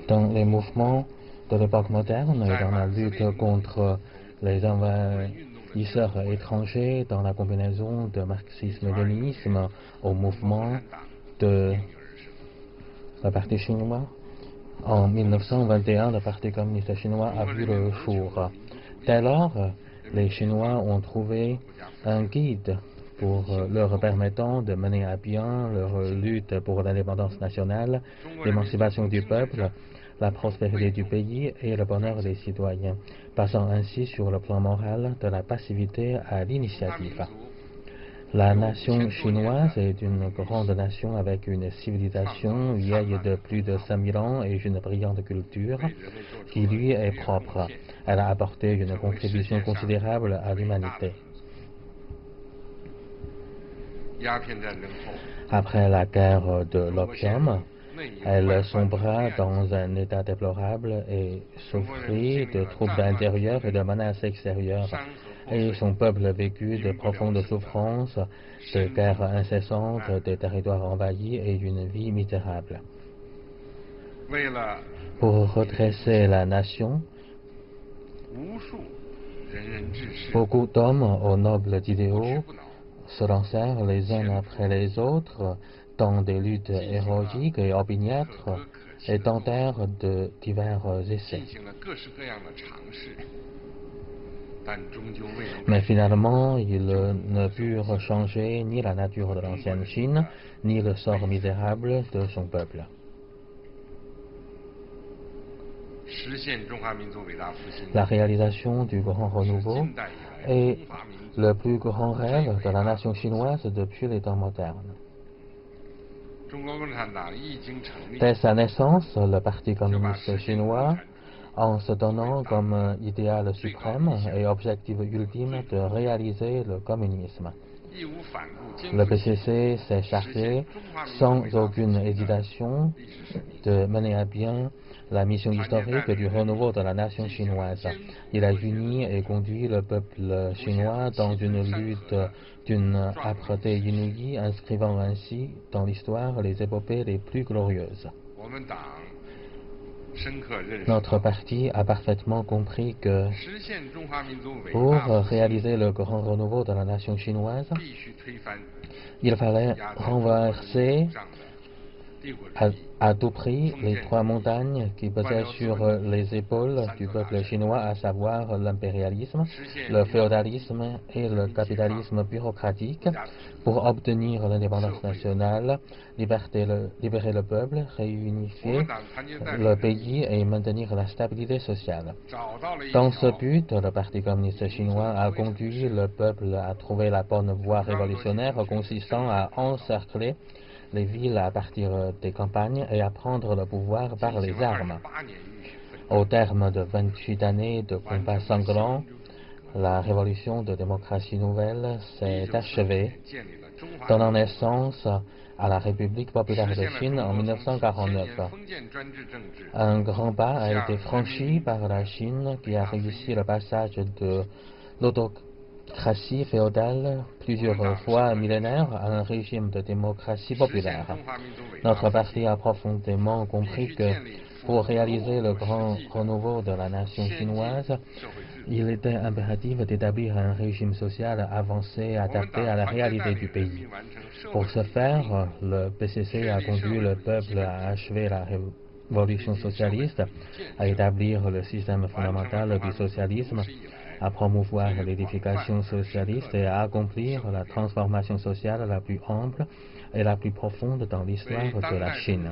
dans les mouvements de l'époque moderne et dans la lutte contre les envahisseurs étrangers, dans la combinaison de marxisme et léninisme au mouvement de le Parti chinois, en 1921, le Parti communiste chinois a vu le jour. Dès lors, les Chinois ont trouvé un guide pour leur permettant de mener à bien leur lutte pour l'indépendance nationale, l'émancipation du peuple, la prospérité du pays et le bonheur des citoyens, passant ainsi sur le plan moral de la passivité à l'initiative. La nation chinoise est une grande nation avec une civilisation vieille de plus de 5000 ans et une brillante culture qui lui est propre. Elle a apporté une contribution considérable à l'humanité. Après la guerre de l'opium, elle sombra dans un état déplorable et souffrit de troubles intérieurs et de menaces extérieures. Et son peuple vécut de profondes souffrances, de guerres incessantes, de territoires envahis et d'une vie misérable. Pour redresser la nation, beaucoup d'hommes aux nobles idéaux se lancèrent les uns après les autres dans des luttes héroïques et opiniâtres et tentèrent de divers essais. Mais finalement, ils ne purent changer ni la nature de l'ancienne Chine, ni le sort misérable de son peuple. La réalisation du grand renouveau est le plus grand rêve de la nation chinoise depuis les temps modernes. Dès sa naissance, le Parti communiste chinois, en se donnant comme idéal suprême et objectif ultime de réaliser le communisme. Le PCC s'est chargé, sans aucune hésitation, de mener à bien la mission historique du renouveau de la nation chinoise. Il a uni et conduit le peuple chinois dans une lutte d'une âpreté inouïe, inscrivant ainsi dans l'histoire les épopées les plus glorieuses. Notre parti a parfaitement compris que pour réaliser le grand renouveau de la nation chinoise, il fallait renverser à tout prix les trois montagnes qui pesaient sur les épaules du peuple chinois, à savoir l'impérialisme, le féodalisme et le capitalisme bureaucratique, pour obtenir l'indépendance nationale, libérer le peuple, réunifier le pays et maintenir la stabilité sociale. Dans ce but, le Parti communiste chinois a conduit le peuple à trouver la bonne voie révolutionnaire consistant à encercler les villes à partir des campagnes et à prendre le pouvoir par les armes. Au terme de 28 années de combats sanglants, la révolution de démocratie nouvelle s'est achevée, donnant naissance à la République populaire de Chine en 1949. Un grand pas a été franchi par la Chine qui a réussi le passage de l'autocratie féodale plusieurs fois millénaire à un régime de démocratie populaire. Notre parti a profondément compris que pour réaliser le grand renouveau de la nation chinoise, il était impératif d'établir un régime social avancé adapté à la réalité du pays. Pour ce faire, le PCC a conduit le peuple à achever la révolution socialiste, à établir le système fondamental du socialisme, à promouvoir l'édification socialiste et à accomplir la transformation sociale la plus ample et la plus profonde dans l'histoire de la Chine,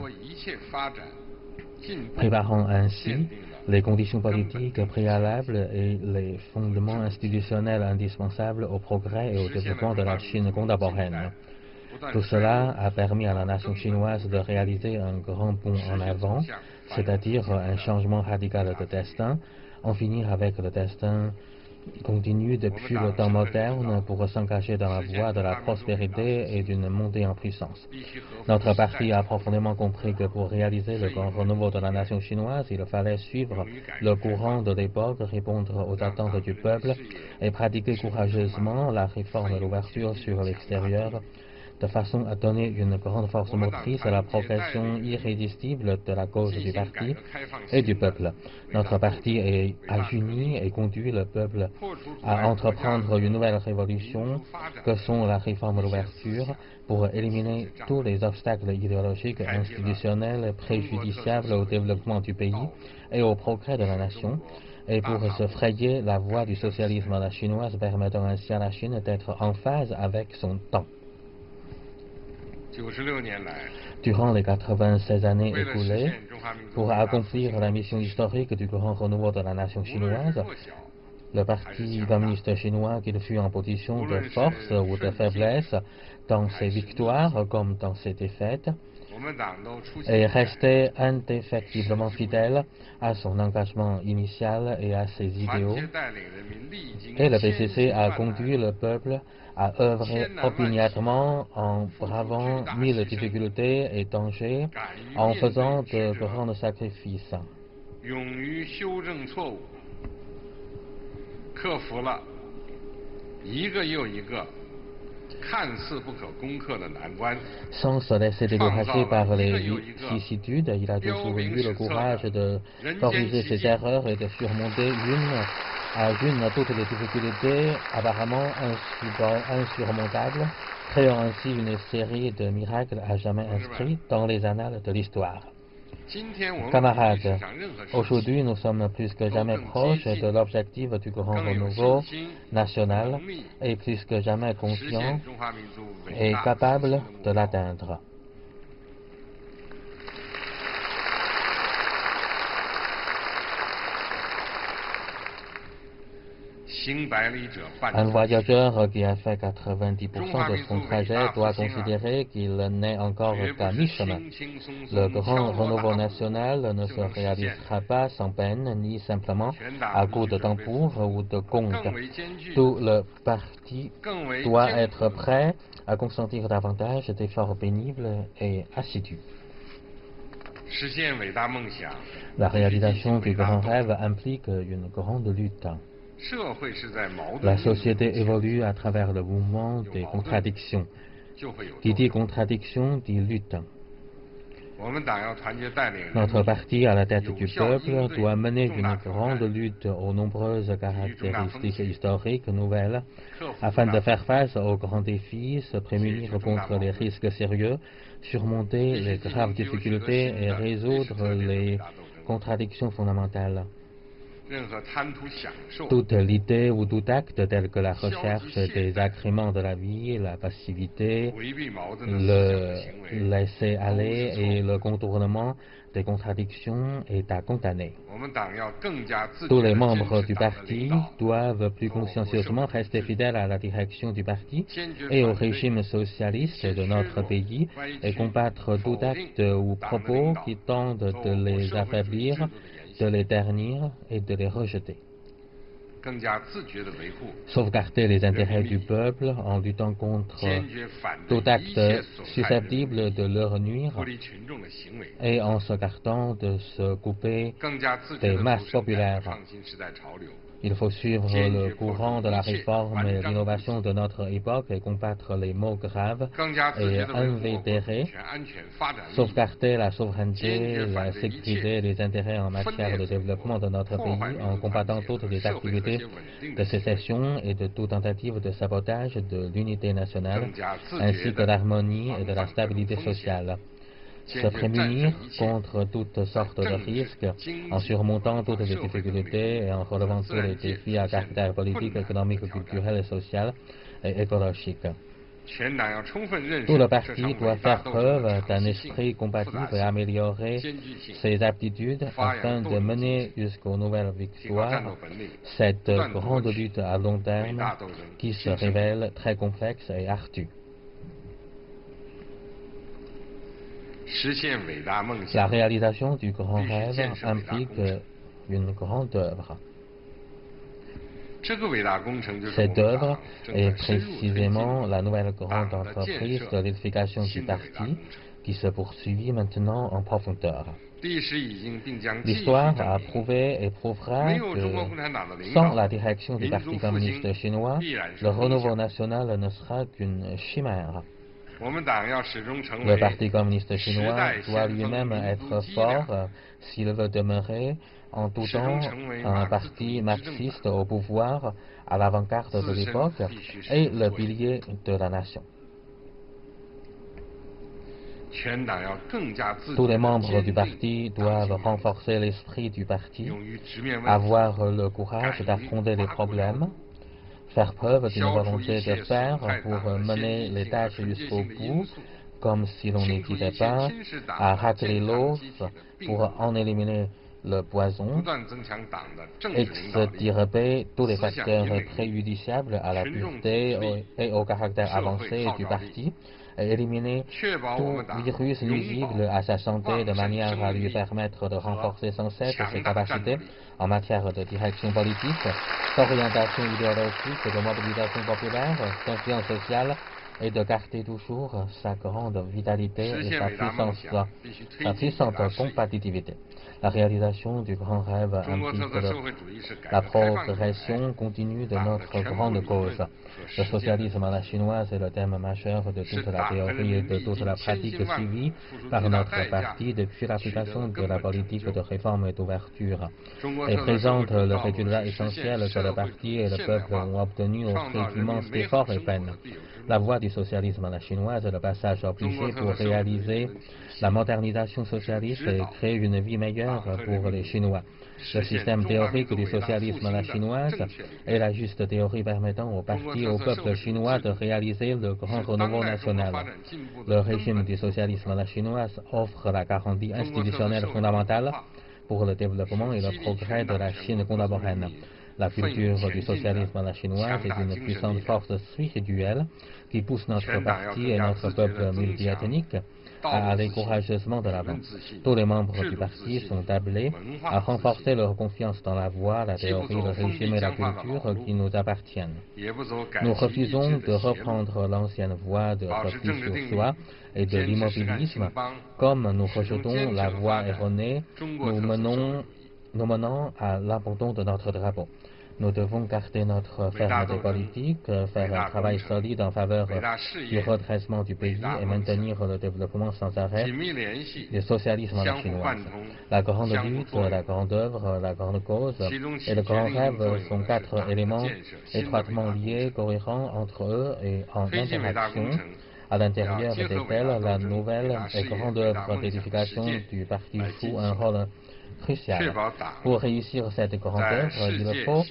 préparant ainsi les conditions politiques préalables et les fondements institutionnels indispensables au progrès et au développement de la Chine contemporaine. Tout cela a permis à la nation chinoise de réaliser un grand bond en avant, c'est-à-dire un changement radical de destin, en finir avec le destin continue depuis le temps moderne pour s'engager dans la voie de la prospérité et d'une montée en puissance. Notre parti a profondément compris que pour réaliser le grand renouveau de la nation chinoise, il fallait suivre le courant de l'époque, répondre aux attentes du peuple et pratiquer courageusement la réforme de l'ouverture sur l'extérieur, de façon à donner une grande force motrice à la progression irrésistible de la cause du parti et du peuple. Notre parti a uni et conduit le peuple à entreprendre une nouvelle révolution que sont la réforme de l'ouverture pour éliminer tous les obstacles idéologiques et institutionnels préjudiciables au développement du pays et au progrès de la nation, et pour se frayer la voie du socialisme chinoise, permettant ainsi à la Chine d'être en phase avec son temps. Durant les 96 années écoulées, pour accomplir la mission historique du grand renouveau de la nation chinoise, le Parti communiste chinois, qu'il fût en position de force ou de faiblesse, dans ses victoires comme dans ses défaites, est resté indéfectiblement fidèle à son engagement initial et à ses idéaux, et le PCC a conduit le peuple à œuvrer opiniâtrement en bravant mille difficultés et dangers, en faisant de grands sacrifices. Sans se laisser décourager par les vicissitudes, il a toujours eu le courage de corriger ses erreurs et de surmonter une à toutes les difficultés apparemment insurmontables, créant ainsi une série de miracles à jamais inscrits dans les annales de l'histoire. Camarades, aujourd'hui nous sommes plus que jamais proches de l'objectif du grand renouveau national et plus que jamais conscients et capables de l'atteindre. Un voyageur qui a fait 90% de son trajet doit considérer qu'il n'est encore qu'à mi-chemin. Le grand renouveau national ne se réalisera pas sans peine, ni simplement à coups de tambour ou de gong. Tout le parti doit être prêt à consentir davantage d'efforts pénibles et assidus. La réalisation du grand rêve implique une grande lutte. La société évolue à travers le mouvement des contradictions. Qui dit contradiction dit lutte. Notre parti, à la tête du peuple, doit mener une grande lutte aux nombreuses caractéristiques historiques nouvelles afin de faire face aux grands défis, se prémunir contre les risques sérieux, surmonter les graves difficultés et résoudre les contradictions fondamentales. Toute idée ou tout acte tel que la recherche des agréments de la vie, la passivité, le laisser-aller et le contournement des contradictions est à condamner. Tous les membres du parti doivent plus consciencieusement rester fidèles à la direction du parti et au régime socialiste de notre pays et combattre tout acte ou propos qui tendent de les affaiblir, de les ternir et de les rejeter. Sauvegarder les intérêts du peuple en luttant contre tout acte susceptible de leur nuire et en se gardant de se couper des masses populaires. Il faut suivre le courant de la réforme et l'innovation de notre époque et combattre les maux graves et invétérés, sauvegarder la souveraineté, la sécurité et les intérêts en matière de développement de notre pays en combattant toutes les activités de sécession et de toute tentative de sabotage de l'unité nationale, ainsi que l'harmonie et de la stabilité sociale. Se prémunir contre toutes sortes de risques en surmontant toutes les difficultés et en relevant tous les défis à caractère politique, économique, culturel et social et écologique. Tout le parti doit faire preuve d'un esprit combatif et améliorer ses aptitudes afin de mener jusqu'aux nouvelles victoires cette grande lutte à long terme qui se révèle très complexe et ardue. La réalisation du grand rêve implique une grande œuvre. Cette œuvre est précisément la nouvelle grande entreprise de l'édification du parti qui se poursuit maintenant en profondeur. L'histoire a prouvé et prouvera que sans la direction du Parti communiste chinois, le renouveau national ne sera qu'une chimère. Le Parti communiste chinois doit lui-même être fort s'il veut demeurer en tout temps un parti marxiste au pouvoir, à l'avant-garde de l'époque et le pilier de la nation. Tous les membres du parti doivent renforcer l'esprit du parti, avoir le courage d'affronter les problèmes, faire preuve d'une volonté de faire pour mener les tâches jusqu'au bout, comme si l'on n'hésitait pas à racler l'os pour en éliminer le poison, extirper tous les facteurs préjudiciables à la pureté et au caractère avancé du parti, et éliminer tout virus nuisible à sa santé de manière à lui permettre de renforcer sans cesse ses capacités en matière de direction politique, d'orientation idéologique, de mobilisation populaire, d'influence sociale et de garder toujours sa grande vitalité et sa puissante compatibilité. La réalisation du grand rêve implique la progression continue de notre grande cause. Le socialisme à la chinoise est le thème majeur de toute la théorie et de toute la pratique suivie par notre parti depuis l'application de la politique de réforme et d'ouverture, et présente le résultat essentiel que le parti et le peuple ont obtenu au prix d'immenses efforts et peines. La voie du socialisme à la chinoise est le passage obligé pour réaliser la modernisation socialiste et créer une vie meilleure pour les Chinois. Le système théorique du socialisme à la chinoise est la juste théorie permettant au parti et au peuple chinois de réaliser le grand renouveau national. Le régime du socialisme à la chinoise offre la garantie institutionnelle fondamentale pour le développement et le progrès de la Chine contemporaine. La culture du socialisme à la chinoise est une puissante force spirituelle qui pousse notre parti et notre peuple multiethnique à aller courageusement de l'avant. Tous les membres du parti sont appelés à renforcer leur confiance dans la voie, la théorie, le régime et la culture qui nous appartiennent. Nous refusons de reprendre l'ancienne voie de repli sur soi et de l'immobilisme, comme nous rejetons la voie erronée nous menant à l'abandon de notre drapeau. Nous devons garder notre fermeté politique, faire un travail solide en faveur du redressement du pays et maintenir le développement sans arrêt du socialisme à la chinoise. La grande lutte, la grande œuvre, la grande cause et le grand rêve sont 4 éléments étroitement liés, cohérents entre eux et en interaction. À l'intérieur desquels la nouvelle et grande œuvre d'édification du parti joue un rôle crucial. Pour réussir cette grande œuvre, il faut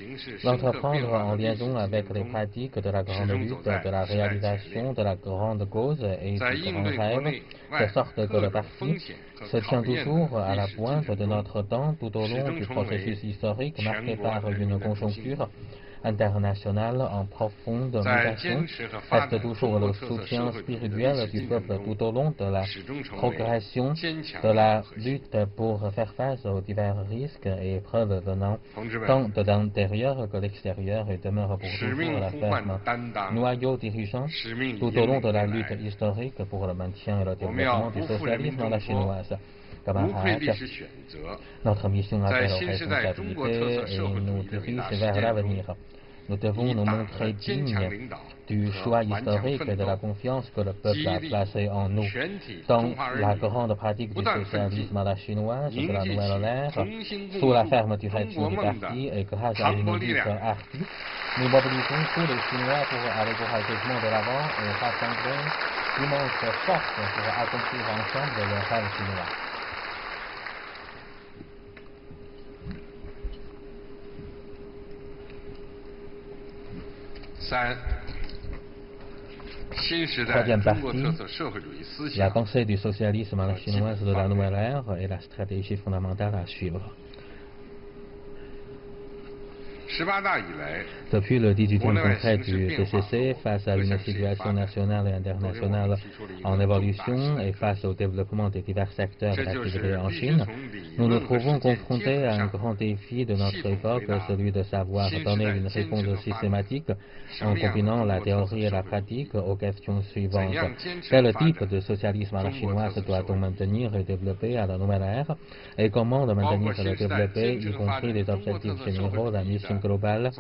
l'entreprendre en liaison avec les pratiques de la grande lutte, de la réalisation de la grande cause et du grand rêve, de sorte que le parti se tient toujours à la pointe de notre temps tout au long du processus historique marqué par une conjoncture internationale en profonde mutation, reste toujours le soutien spirituel du peuple tout au long de la progression de la lutte pour faire face aux divers risques et épreuves venant tant de l'intérieur que de l'extérieur et demeure pour toujours la ferme noyau dirigeant tout au long de la lutte historique pour le maintien et le développement du socialisme à la chinoise. Camarades, notre mission appelle aux responsabilités et nous dirige vers l'avenir. Nous devons nous montrer dignes du choix historique et de la confiance que le peuple a placée en nous. Dans la grande pratique du socialisme à la chinoise de la nouvelle ère, sous la ferme direction du parti et grâce à une lutte ardue, nous mobilisons tous les Chinois pour aller courageusement de l'avant et rassembler d'immenses forces pour accomplir ensemble le rêve chinois. Troisième partie, la pensée du socialisme à la chinoise de la nouvelle ère et la stratégie fondamentale à suivre. Depuis le 18e congrès du CCC, face à une situation nationale et internationale en évolution et face au développement des divers secteurs d'activité en Chine, nous nous trouvons confrontés à un grand défi de notre époque, celui de savoir donner une réponse systématique en combinant la théorie et la pratique aux questions suivantes. Quel type de socialisme à la chinoise doit-on maintenir et développer à la nouvelle ère et comment le maintenir et le développer, y compris les objectifs généraux, la mission globale,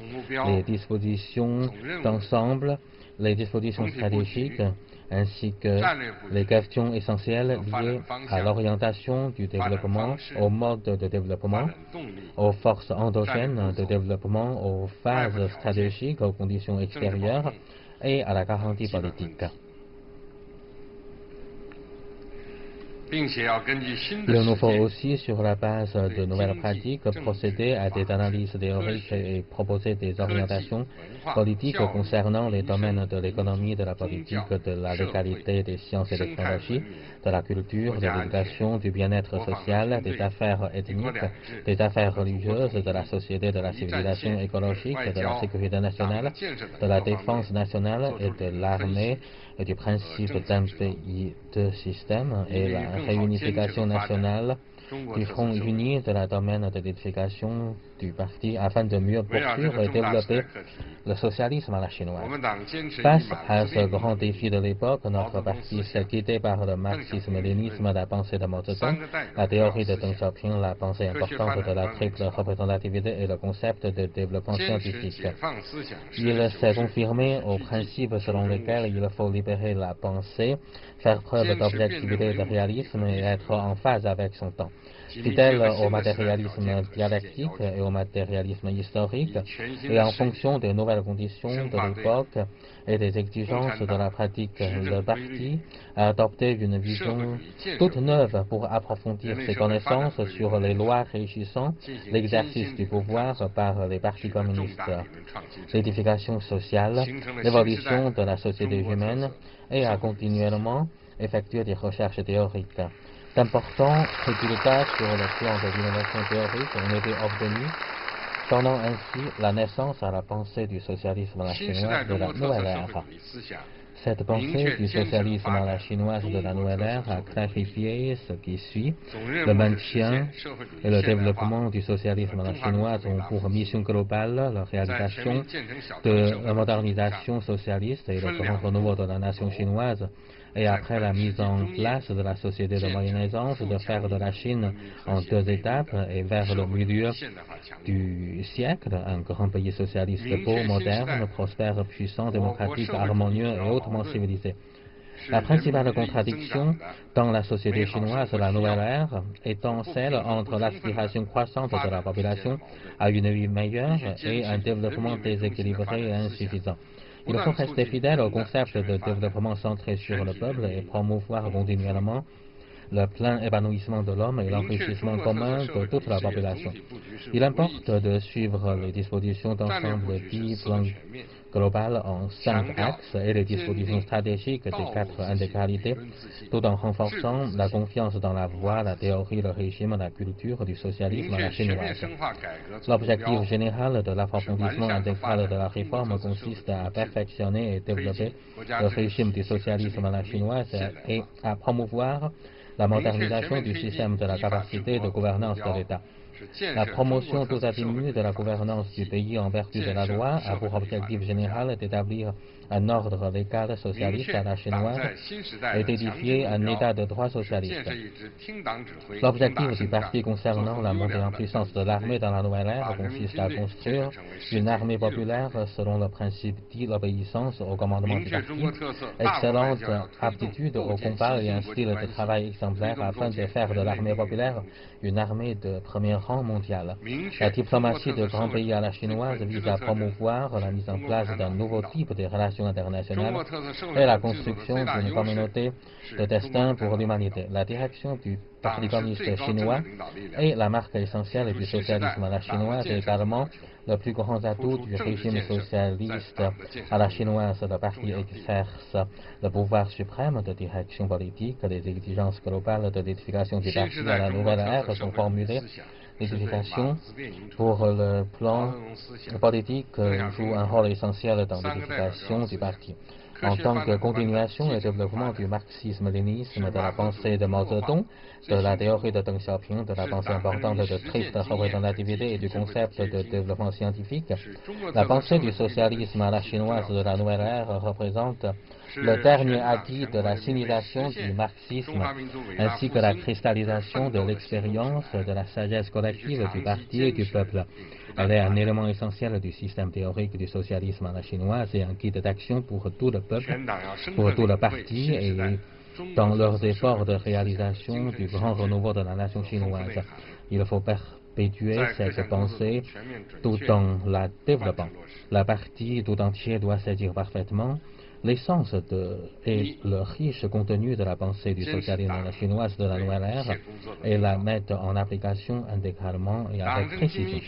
les dispositions d'ensemble, les dispositions stratégiques, ainsi que les questions essentielles liées à l'orientation du développement, au mode de développement, aux forces endogènes de développement, aux phases stratégiques, aux conditions extérieures et à la garantie politique. Il nous faut aussi, sur la base de nouvelles pratiques, procéder à des analyses théoriques et proposer des orientations politiques concernant les domaines de l'économie, de la politique, de la légalité, des sciences et technologies, de la culture, de l'éducation, du bien-être social, des affaires ethniques, des affaires religieuses, de la société, de la civilisation écologique, de la sécurité nationale, de la défense nationale et de l'armée, et du principe d'un pays de système et la réunification nationale du Front uni de la domaine de l'édification du parti afin de mieux poursuivre et développer le socialisme à la chinoise. Face à ce grand défi de l'époque, notre parti s'est guidé par le marxisme-léninisme, la pensée de Mao Zedong, la théorie de Deng Xiaoping, la pensée importante de la triple représentativité et le concept de développement scientifique. Il s'est confirmé aux principes selon lesquels il faut libérer la pensée, faire preuve d'objectivité et de réalisme et être en phase avec son temps. Fidèle au matérialisme dialectique et au matérialisme historique, et en fonction des nouvelles conditions de l'époque et des exigences de la pratique, le parti a adopté une vision toute neuve pour approfondir ses connaissances sur les lois régissant l'exercice du pouvoir par les partis communistes, l'édification sociale, l'évolution de la société humaine, et a continuellement effectué des recherches théoriques. D'importants résultats sur le plan de l'innovation théorique ont été obtenus, donnant ainsi la naissance à la pensée du socialisme à la chinoise de la nouvelle ère. Cette pensée du socialisme à la chinoise de la nouvelle ère a clarifié ce qui suit. Le maintien et le développement du socialisme à la chinoise ont pour mission globale la réalisation de la modernisation socialiste et le grand renouveau de la nation chinoise et après la mise en place de la société de moyenne aisance, de faire de la Chine en 2 étapes et vers le milieu du siècle, un grand pays socialiste beau, moderne, prospère, puissant, démocratique, harmonieux et hautement civilisé. La principale contradiction dans la société chinoise de la nouvelle ère étant celle entre l'aspiration croissante de la population à une vie meilleure et un développement déséquilibré et insuffisant. Il faut rester fidèle au concept de développement centré sur le peuple et promouvoir continuellement le plein épanouissement de l'homme et l'enrichissement commun de toute la population. Il importe de suivre les dispositions d'ensemble du plan global en 5 axes et les dispositions stratégiques des 4 intégralités, tout en renforçant la confiance dans la voie, la théorie, le régime, la culture du socialisme à la chinoise. L'objectif général de l'approfondissement intégral de la réforme consiste à perfectionner et développer le régime du socialisme à la chinoise et à promouvoir la modernisation du système de la capacité de gouvernance de l'État. La promotion tout azimut de la gouvernance du pays en vertu de la loi a pour objectif général d'établir un ordre légal socialiste à la chinoise et d'édifier un état de droit socialiste. L'objectif du parti concernant la montée en puissance de l'armée dans la nouvelle ère consiste à construire une armée populaire selon le principe dit l'obéissance au commandement du parti, excellente aptitude au combat et un style de travail exemplaire afin de faire de l'armée populaire une armée de premier rang mondial. La diplomatie de grands pays à la chinoise vise à promouvoir la mise en place d'un nouveau type de relations internationales et la construction d'une communauté de destin pour l'humanité. La direction du Parti communiste chinois est la marque essentielle du socialisme à la chinoise et également le plus grand atout du régime socialiste à la chinoise. Le parti exerce le pouvoir suprême de direction politique. Les exigences globales de l'édification du parti à la nouvelle ère sont formulées. L'édification pour le plan politique joue un rôle essentiel dans l'édification du parti. En tant que continuation et développement du marxisme-léninisme, de la pensée de Mao Zedong, de la théorie de Deng Xiaoping, de la pensée importante de triste représentativité et du concept de développement scientifique, la pensée du socialisme à la chinoise de la nouvelle ère représente le dernier acquis de la civilisation du marxisme, ainsi que la cristallisation de l'expérience de la sagesse collective du parti et du peuple. Elle est un élément essentiel du système théorique du socialisme à la chinoise et un guide d'action pour tout le peuple, pour tout le parti et dans leurs efforts de réalisation du grand renouveau de la nation chinoise. Il faut perpétuer cette pensée tout en la développant. La partie tout entier doit saisir parfaitement l'essence et le riche contenu de la pensée du socialisme chinoise de la nouvelle ère et la mettre en application intégralement et avec précision.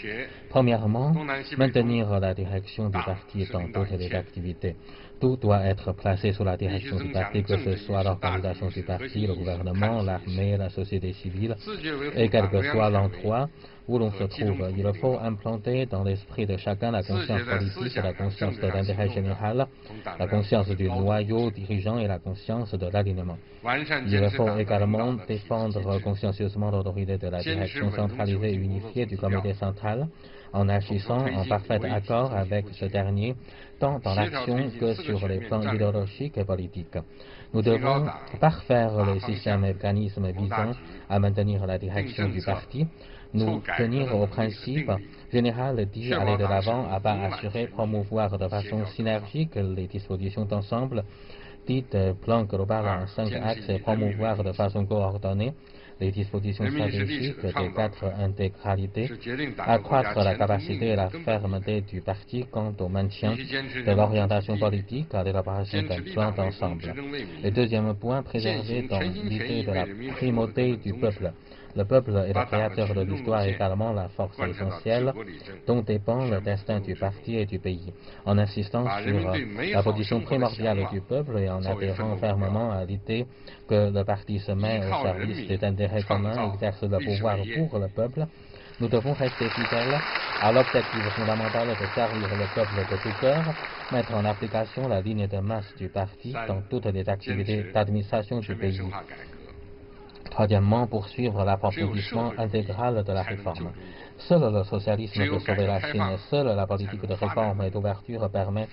Premièrement, maintenir la direction du parti dans toutes les activités. Tout doit être placé sous la direction du parti, que ce soit l'organisation du parti, le gouvernement, l'armée, la société civile, et quel que soit l'endroit où l'on se trouve. Il faut implanter dans l'esprit de chacun la conscience politique, la conscience de l'intérêt général, la conscience du noyau dirigeant et la conscience de l'alignement. Il faut également défendre consciencieusement l'autorité de la direction centralisée et unifiée du comité central, en agissant en parfait accord avec ce dernier, tant dans l'action que sur les plans idéologiques et politiques. Nous devons parfaire les systèmes et mécanismes visant à maintenir la direction du parti, nous tenir au principe général dit aller de l'avant à pas assurer, promouvoir de façon synergique les dispositions d'ensemble dites plan global en 5 axes et promouvoir de façon coordonnée les dispositions stratégiques des 4 intégralités, accroître la capacité et la fermeté du parti quant au maintien de l'orientation politique à l'élaboration d'un plan d'ensemble. Le deuxième point, préserver dans l'idée de la primauté du peuple. Le peuple est le créateur de l'histoire et également la force essentielle dont dépend le destin du parti et du pays. En insistant sur la position primordiale du peuple et en adhérant fermement à l'idée que le parti se met au service des intérêts communs et exerce le pouvoir pour le peuple, nous devons rester fidèles à l'objectif fondamental de servir le peuple de tout cœur, mettre en application la ligne de masse du parti dans toutes les activités d'administration du pays. Troisièmement, poursuivre l'approfondissement intégral de la réforme. Seul le socialisme peut sauver la Chine et seule la politique de réforme et d'ouverture permet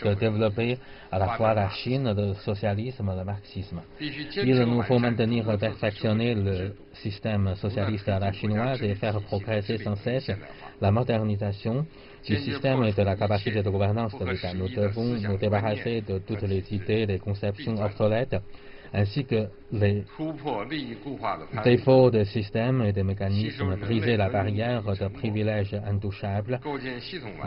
de développer à la fois la Chine, le socialisme, le marxisme. Il nous faut maintenir et perfectionner le système socialiste à la chinoise et faire progresser sans cesse la modernisation du système et de la capacité de gouvernance de l'État. Nous devons nous débarrasser de toutes les idées, des conceptions obsolètes, ainsi que les défauts de système et de mécanismes, briser la barrière de privilèges intouchables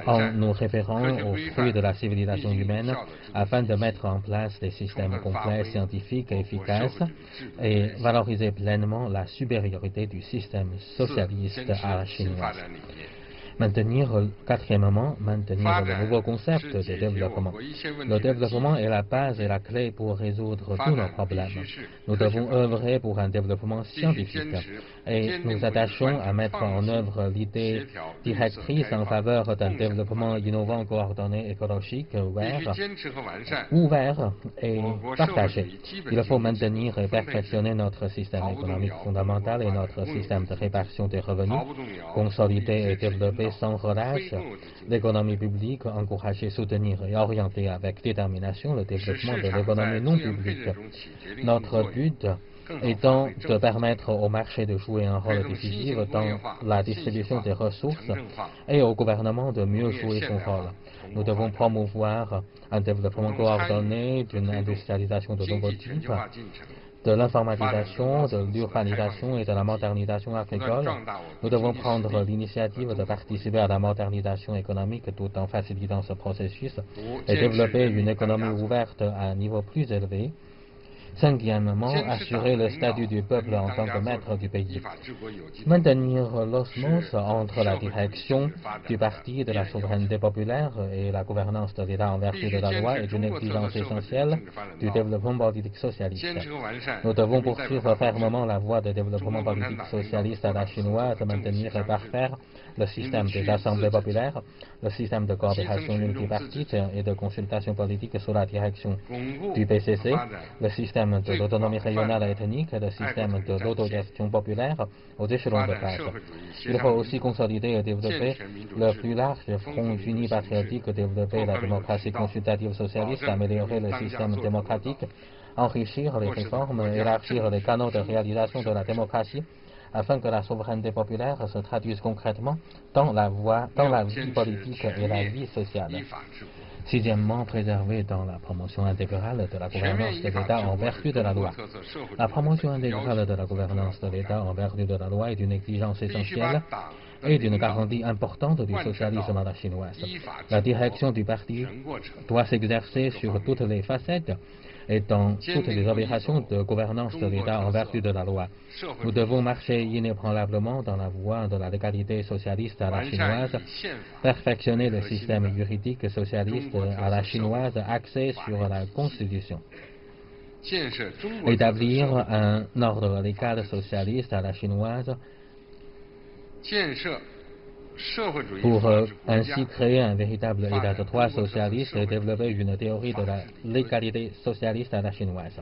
en nous référant aux fruits de la civilisation humaine afin de mettre en place des systèmes complets, scientifiques et efficaces et valoriser pleinement la supériorité du système socialiste à la chinoise. Quatrièmement, maintenir le nouveau concept de développement. Le développement est la base et la clé pour résoudre tous nos problèmes. Nous devons œuvrer pour un développement scientifique et nous attachons à mettre en œuvre l'idée directrice en faveur d'un développement innovant, coordonné, écologique, ouvert et partagé. Il faut maintenir et perfectionner notre système économique fondamental et notre système de répartition des revenus, consolider et développer sans relâche l'économie publique, encourager, soutenir et orienter avec détermination le développement de l'économie non publique. Notre but étant de permettre au marché de jouer un rôle décisif dans la distribution des ressources et au gouvernement de mieux jouer son rôle. Nous devons promouvoir un développement coordonné d'une industrialisation de nouveaux types, de l'informatisation, de l'urbanisation et de la modernisation agricole. Nous devons prendre l'initiative de participer à la modernisation économique tout en facilitant ce processus et développer une économie ouverte à un niveau plus élevé. Cinquièmement, assurer le statut du peuple en tant que maître du pays. Maintenir l'osmose entre la direction du parti de la souveraineté populaire et la gouvernance de l'État en vertu de la loi est une exigence essentielle du développement politique socialiste. Nous devons poursuivre fermement la voie de développement politique socialiste à la chinoise, maintenir et parfaire le système des assemblées populaires, le système de coopération multipartite et de consultation politique sous la direction du PCC, le système de l'autonomie régionale et ethnique et le système de l'autogestion populaire aux échelons de base. Il faut aussi consolider et développer le plus large front uni patriotique, développer la démocratie consultative socialiste, améliorer le système démocratique, enrichir les réformes, élargir les canaux de réalisation de la démocratie, afin que la souveraineté populaire se traduise concrètement dans la vie politique et la vie sociale. Sixièmement, préserver dans la promotion intégrale de la gouvernance de l'État en vertu de la loi. La promotion intégrale de la gouvernance de l'État en vertu de la loi est une exigence essentielle et d'une garantie importante du socialisme à la chinoise. La direction du parti doit s'exercer sur toutes les facettes et dans toutes les opérations de gouvernance de l'État en vertu de la loi. Nous devons marcher inébranlablement dans la voie de la légalité socialiste à la chinoise, perfectionner le système juridique socialiste à la chinoise axé sur la Constitution, établir un ordre légal socialiste à la chinoise pour ainsi créer un véritable état de droit socialiste et développer une théorie de la légalité socialiste à la chinoise.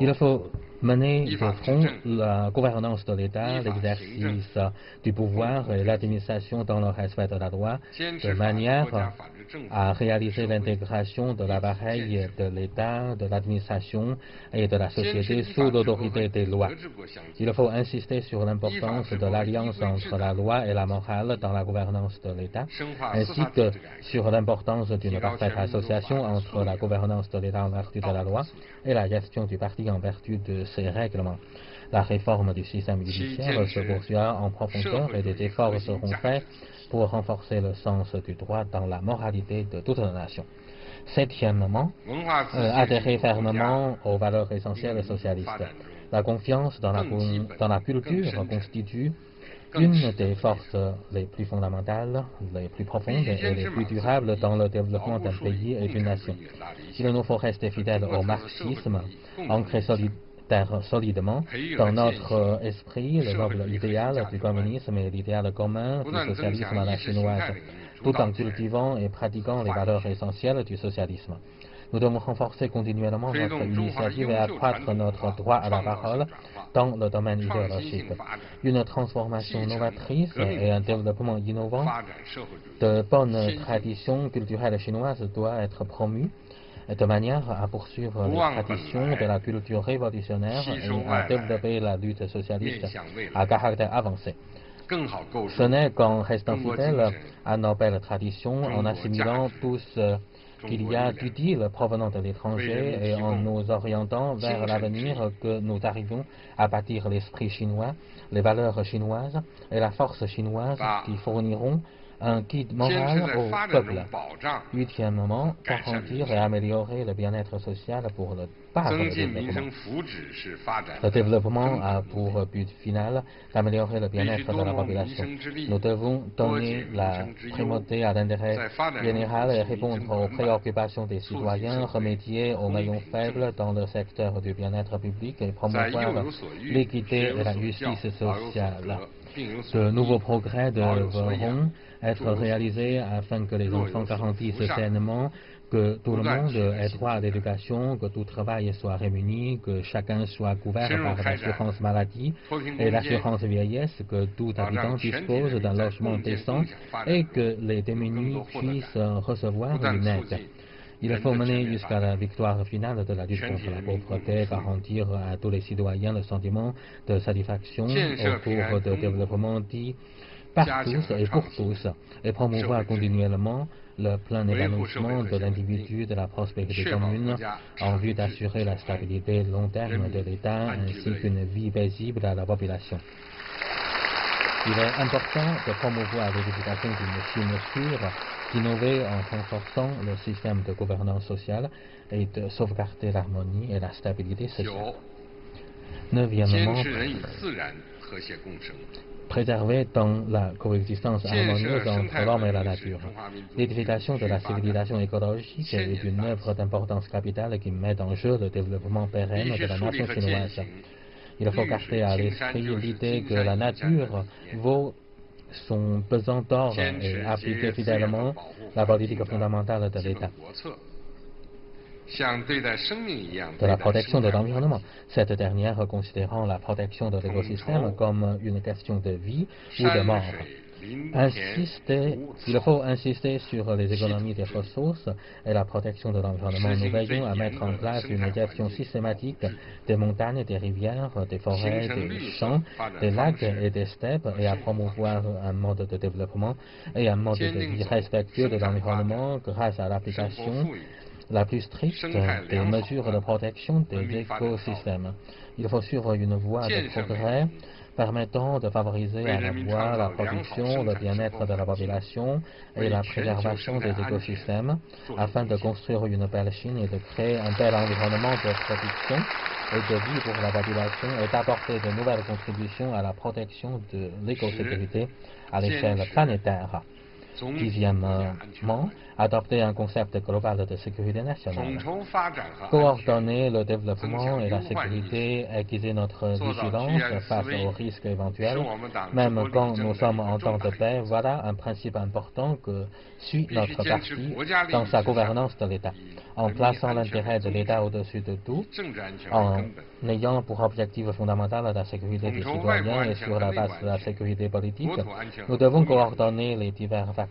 Il faut mener de front la gouvernance de l'État, l'exercice du pouvoir et l'administration dans le respect de la loi, de manière à réaliser l'intégration de l'appareil de l'État, de l'administration et de la société sous l'autorité des lois. Il faut insister sur l'importance de l'alliance entre la loi et la morale dans la gouvernance de l'État, ainsi que sur l'importance d'une parfaite association entre la gouvernance de l'État en vertu de la loi et la gestion du parti en vertu de ses règlements. La réforme du système judiciaire se poursuivra en profondeur et des efforts seront faits pour renforcer le sens du droit dans la moralité de toute la nation. Septièmement, adhérer fermement aux valeurs essentielles socialistes. La confiance dans la culture constitue une des forces les plus fondamentales, les plus profondes et les plus durables dans le développement d'un pays et d'une nation. Il nous faut rester fidèles au marxisme, ancré solidement dans notre esprit le noble idéal du communisme et l'idéal commun du socialisme à la chinoise, tout en cultivant et pratiquant les valeurs essentielles du socialisme. Nous devons renforcer continuellement notre initiative et accroître notre droit à la parole dans le domaine idéologique. Une transformation novatrice et un développement innovant de bonnes traditions culturelles chinoises doit être promu de manière à poursuivre les traditions de la culture révolutionnaire et à développer la lutte socialiste à caractère avancé. Ce n'est qu'en restant fidèle à nos belles traditions, en assimilant tout ce qu'il y a d'utile provenant de l'étranger et en nous orientant vers l'avenir que nous arrivons à bâtir l'esprit chinois, les valeurs chinoises et la force chinoise qui fourniront un guide moral au peuple. Huitièmement, garantir et améliorer le bien-être social par le développement. Le développement a pour but final d'améliorer le bien-être de la population. Nous devons donner la primauté à l'intérêt général et répondre aux préoccupations des citoyens, remédier aux maillons faibles dans le secteur du bien-être public et promouvoir l'équité et la justice sociale. De nouveaux progrès devront être réalisés afin que les enfants garantissent sainement que tout le monde ait droit à l'éducation, que tout travail soit réuni, que chacun soit couvert par l'assurance maladie et l'assurance vieillesse, que tout habitant dispose d'un logement décent et que les démunis puissent recevoir une aide. Il faut mener jusqu'à la victoire finale de la lutte contre la pauvreté, garantir à tous les citoyens le sentiment de satisfaction au cours de développement dit par tous et pour tous, et promouvoir continuellement le plein épanouissement de l'individu, de la prospérité commune, en vue d'assurer la stabilité long terme de l'État ainsi qu'une vie paisible à la population. Il est important de promouvoir l'édification d'une Chine sûre, d'innover en renforçant le système de gouvernance sociale et de sauvegarder l'harmonie et la stabilité sociale. Neuvièmement, préserver dans la coexistence harmonieuse entre l'homme et la nature. L'édification de la civilisation écologique est une œuvre d'importance capitale qui met en jeu le développement pérenne de la nation chinoise. Il faut garder à l'esprit l'idée que la nature vaut son pesant d'or et appliquer fidèlement la politique fondamentale de l'État. De la protection de l'environnement, cette dernière considérant la protection de l'écosystème comme une question de vie ou de mort. Il faut insister sur les économies des ressources et la protection de l'environnement. Nous veillons à mettre en place une gestion systématique des montagnes, des rivières, des forêts, des champs, des lacs et des steppes et à promouvoir un mode de développement et un mode de vie respectueux de l'environnement grâce à l'application la plus stricte des mesures de protection des écosystèmes. Il faut suivre une voie de progrès permettant de favoriser à la fois la production, le bien-être de la population et la préservation des écosystèmes, afin de construire une belle Chine et de créer un bel environnement de production et de vie pour la population et d'apporter de nouvelles contributions à la protection de l'écosécurité à l'échelle planétaire. Dixièmement, adopter un concept global de sécurité nationale. Coordonner le développement et la sécurité, aiguiser notre vigilance face aux risques éventuels, même quand nous sommes en temps de paix, voilà un principe important que suit notre parti dans sa gouvernance de l'État. En plaçant l'intérêt de l'État au-dessus de tout, en ayant pour objectif fondamental la sécurité des citoyens et sur la base de la sécurité politique, nous devons coordonner les divers facteurs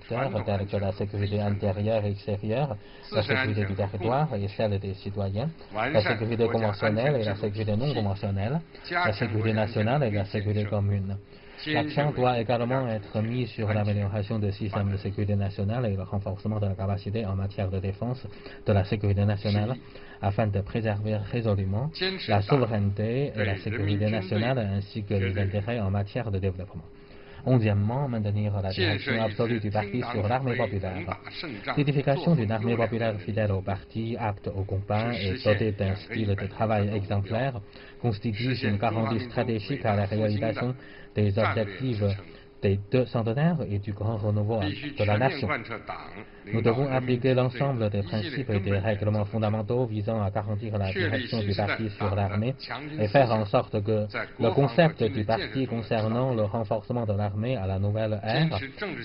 tels que la sécurité intérieure et extérieure, la sécurité du territoire et celle des citoyens, la sécurité conventionnelle et la sécurité non conventionnelle, la sécurité nationale et la sécurité commune. L'accent doit également être mis sur l'amélioration du système de sécurité nationale et le renforcement de la capacité en matière de défense de la sécurité nationale afin de préserver résolument la souveraineté et la sécurité nationale ainsi que les intérêts en matière de développement. Onzièmement, maintenir la direction absolue du parti sur l'armée populaire. L'édification d'une armée populaire fidèle au parti, apte au combat et dotée d'un style de travail exemplaire constitue une garantie stratégique à la réalisation des objectifs des 2 centenaires et du grand renouveau de la nation. Nous devons appliquer l'ensemble des principes et des règlements fondamentaux visant à garantir la direction du parti sur l'armée et faire en sorte que le concept du parti concernant le renforcement de l'armée à la nouvelle ère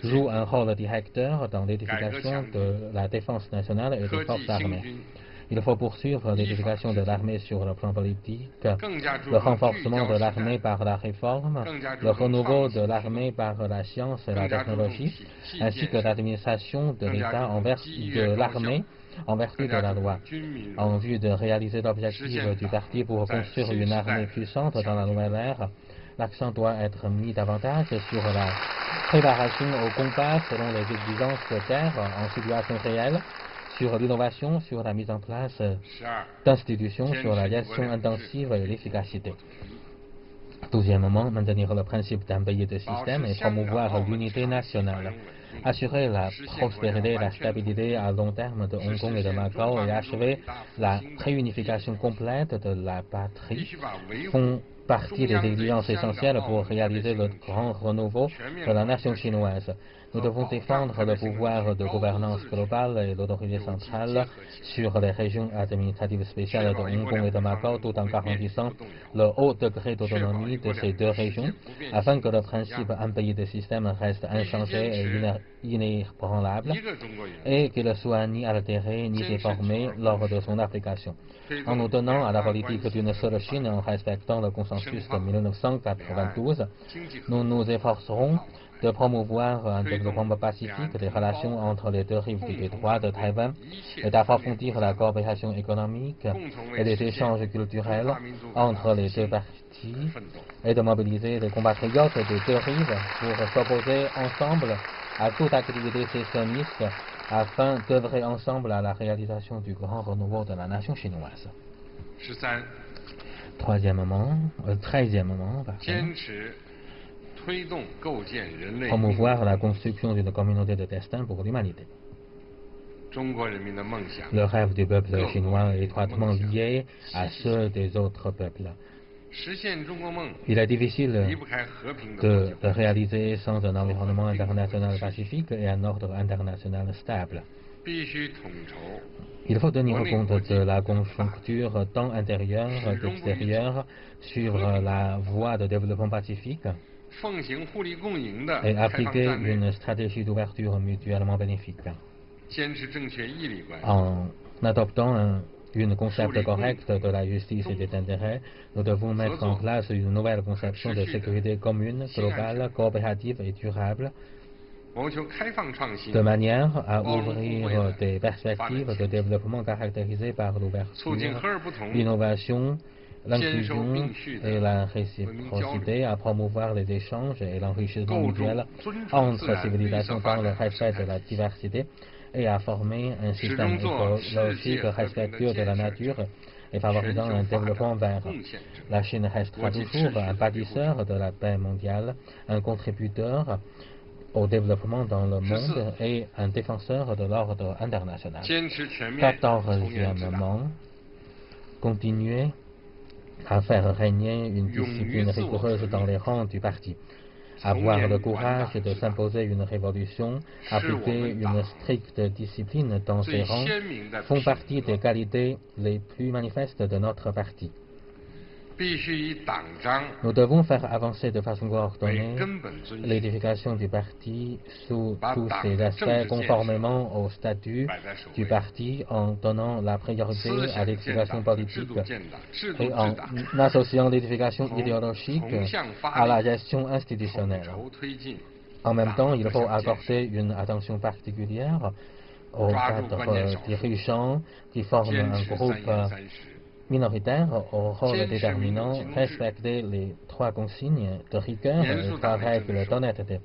joue un rôle directeur dans l'édification de la défense nationale et des forces armées. Il faut poursuivre l'édification de l'armée sur le plan politique, le renforcement de l'armée par la réforme, le renouveau de l'armée par la science et la technologie, ainsi que l'administration de l'État de l'armée en vertu de la loi. En vue de réaliser l'objectif du parti pour construire une armée puissante dans la nouvelle ère, l'accent doit être mis davantage sur la préparation au combat selon les exigences de terre en situation réelle, sur l'innovation, sur la mise en place d'institutions, sur la gestion intensive et l'efficacité. 12e, maintenir le principe d'un pays de système et promouvoir l'unité nationale. Assurer la prospérité et la stabilité à long terme de Hong Kong et de Macao et achever la réunification complète de la patrie font partie des exigences essentielles pour réaliser le grand renouveau de la nation chinoise. Nous devons défendre le pouvoir de gouvernance globale et l'autorité centrale sur les régions administratives spéciales de Hong Kong et de Macao tout en garantissant le haut degré d'autonomie de ces deux régions afin que le principe un pays de système reste inchangé et inébranlable et qu'il ne soit ni altéré ni déformé lors de son application. En nous tenant à la politique d'une seule Chine et en respectant le consensus de 1992, nous nous efforcerons de promouvoir un développement pacifique des relations entre les deux rives du détroit de Taïwan et d'approfondir la coopération économique et les échanges culturels entre les deux parties et de mobiliser les compatriotes des deux rives pour s'opposer ensemble à toute activité sécessionniste afin d'œuvrer ensemble à la réalisation du grand renouveau de la nation chinoise. 13e, promouvoir la construction d'une communauté de destin pour l'humanité. Le rêve du peuple chinois est étroitement lié à ceux des autres peuples. Il est difficile de le réaliser sans un environnement international pacifique et un ordre international stable. Il faut tenir compte de la conjoncture tant intérieure qu'extérieure, suivre la voie de développement pacifique et appliquer une stratégie d'ouverture mutuellement bénéfique. En adoptant une concept correcte de la justice et des intérêts, nous devons mettre en place une nouvelle conception de sécurité commune, globale, coopérative et durable, de manière à ouvrir des perspectives de développement caractérisées par l'ouverture, l'innovation, l'inclusion et la réciprocité, à promouvoir les échanges et l'enrichissement mutuel entre civilisations dans le respect de la diversité et à former un système écologique respectueux de la nature et favorisant un développement vert. La Chine restera toujours un bâtisseur de la paix mondiale, un contributeur au développement dans le monde et un défenseur de l'ordre international. 14e, continuer à faire régner une discipline rigoureuse dans les rangs du parti. Avoir le courage de s'imposer une révolution, appliquer une stricte discipline dans ses rangs, font partie des qualités les plus manifestes de notre parti. Nous devons faire avancer de façon coordonnée l'édification du parti sous tous ses aspects conformément au statut du parti en donnant la priorité à l'édification politique et en associant l'édification idéologique à la gestion institutionnelle. En même temps, il faut accorder une attention particulière aux cadres dirigeants qui forment un groupe minoritaire au rôle déterminant, respecter les 3 consignes de rigueur et les 3 règles d'honnêteté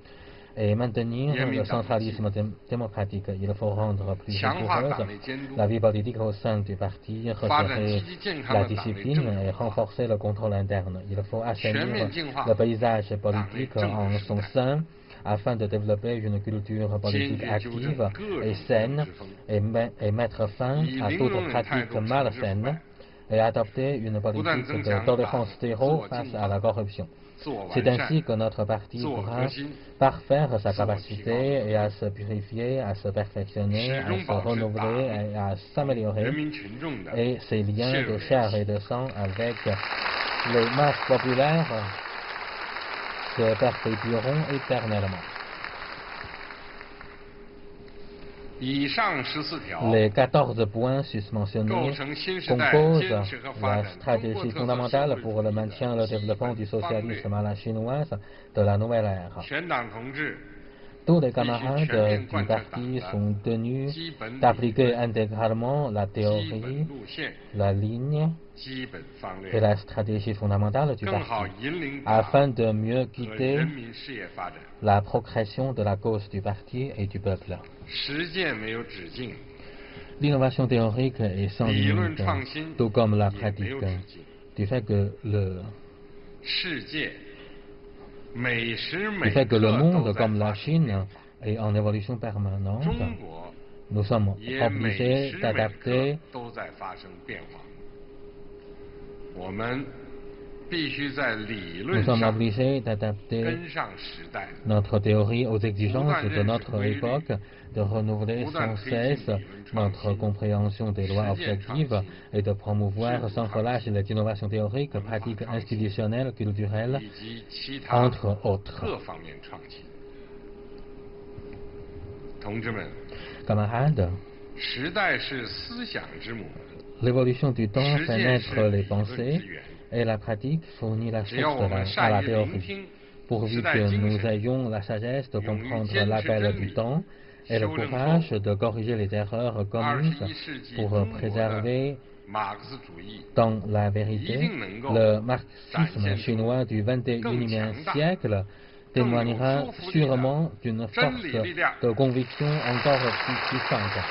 et maintenir le centralisme démocratique. Il faut rendre plus rigoureuse la vie politique au sein du parti, resserrer la discipline et renforcer le contrôle interne. Il faut assainir le paysage politique en son sein afin de développer une culture politique active et saine et mettre fin à toute pratique malsaine et adopter une politique de tolérance zéro face à la corruption. C'est ainsi que notre parti pourra parfaire sa capacité et à se purifier, à se perfectionner, à se renouveler et à s'améliorer, et ses liens de chair et de sang avec les masses populaires se perpétueront éternellement. Les 14 points susmentionnés composent la stratégie fondamentale pour le maintien et le développement du socialisme à la chinoise de la nouvelle ère. Tous les camarades du parti sont tenus d'appliquer intégralement la théorie, la ligne et la stratégie fondamentale du parti, afin de mieux guider la progression de la cause du parti et du peuple. L'innovation théorique est sans limite, tout comme la pratique, du fait que le monde, comme la Chine, est en évolution permanente. Nous sommes obligés d'adapter notre théorie aux exigences de notre époque, de renouveler sans cesse notre compréhension des lois objectives et de promouvoir sans relâche les innovations théoriques, pratiques institutionnelles, culturelles, entre autres. Camarades, l'évolution du temps fait naître les pensées et la pratique fournit la source à la théorie. Pourvu que nous ayons la sagesse de comprendre l'appel du temps et le courage de corriger les erreurs commises pour préserver dans la vérité le marxisme chinois du XXIe siècle témoignera sûrement d'une force de conviction encore plus puissante.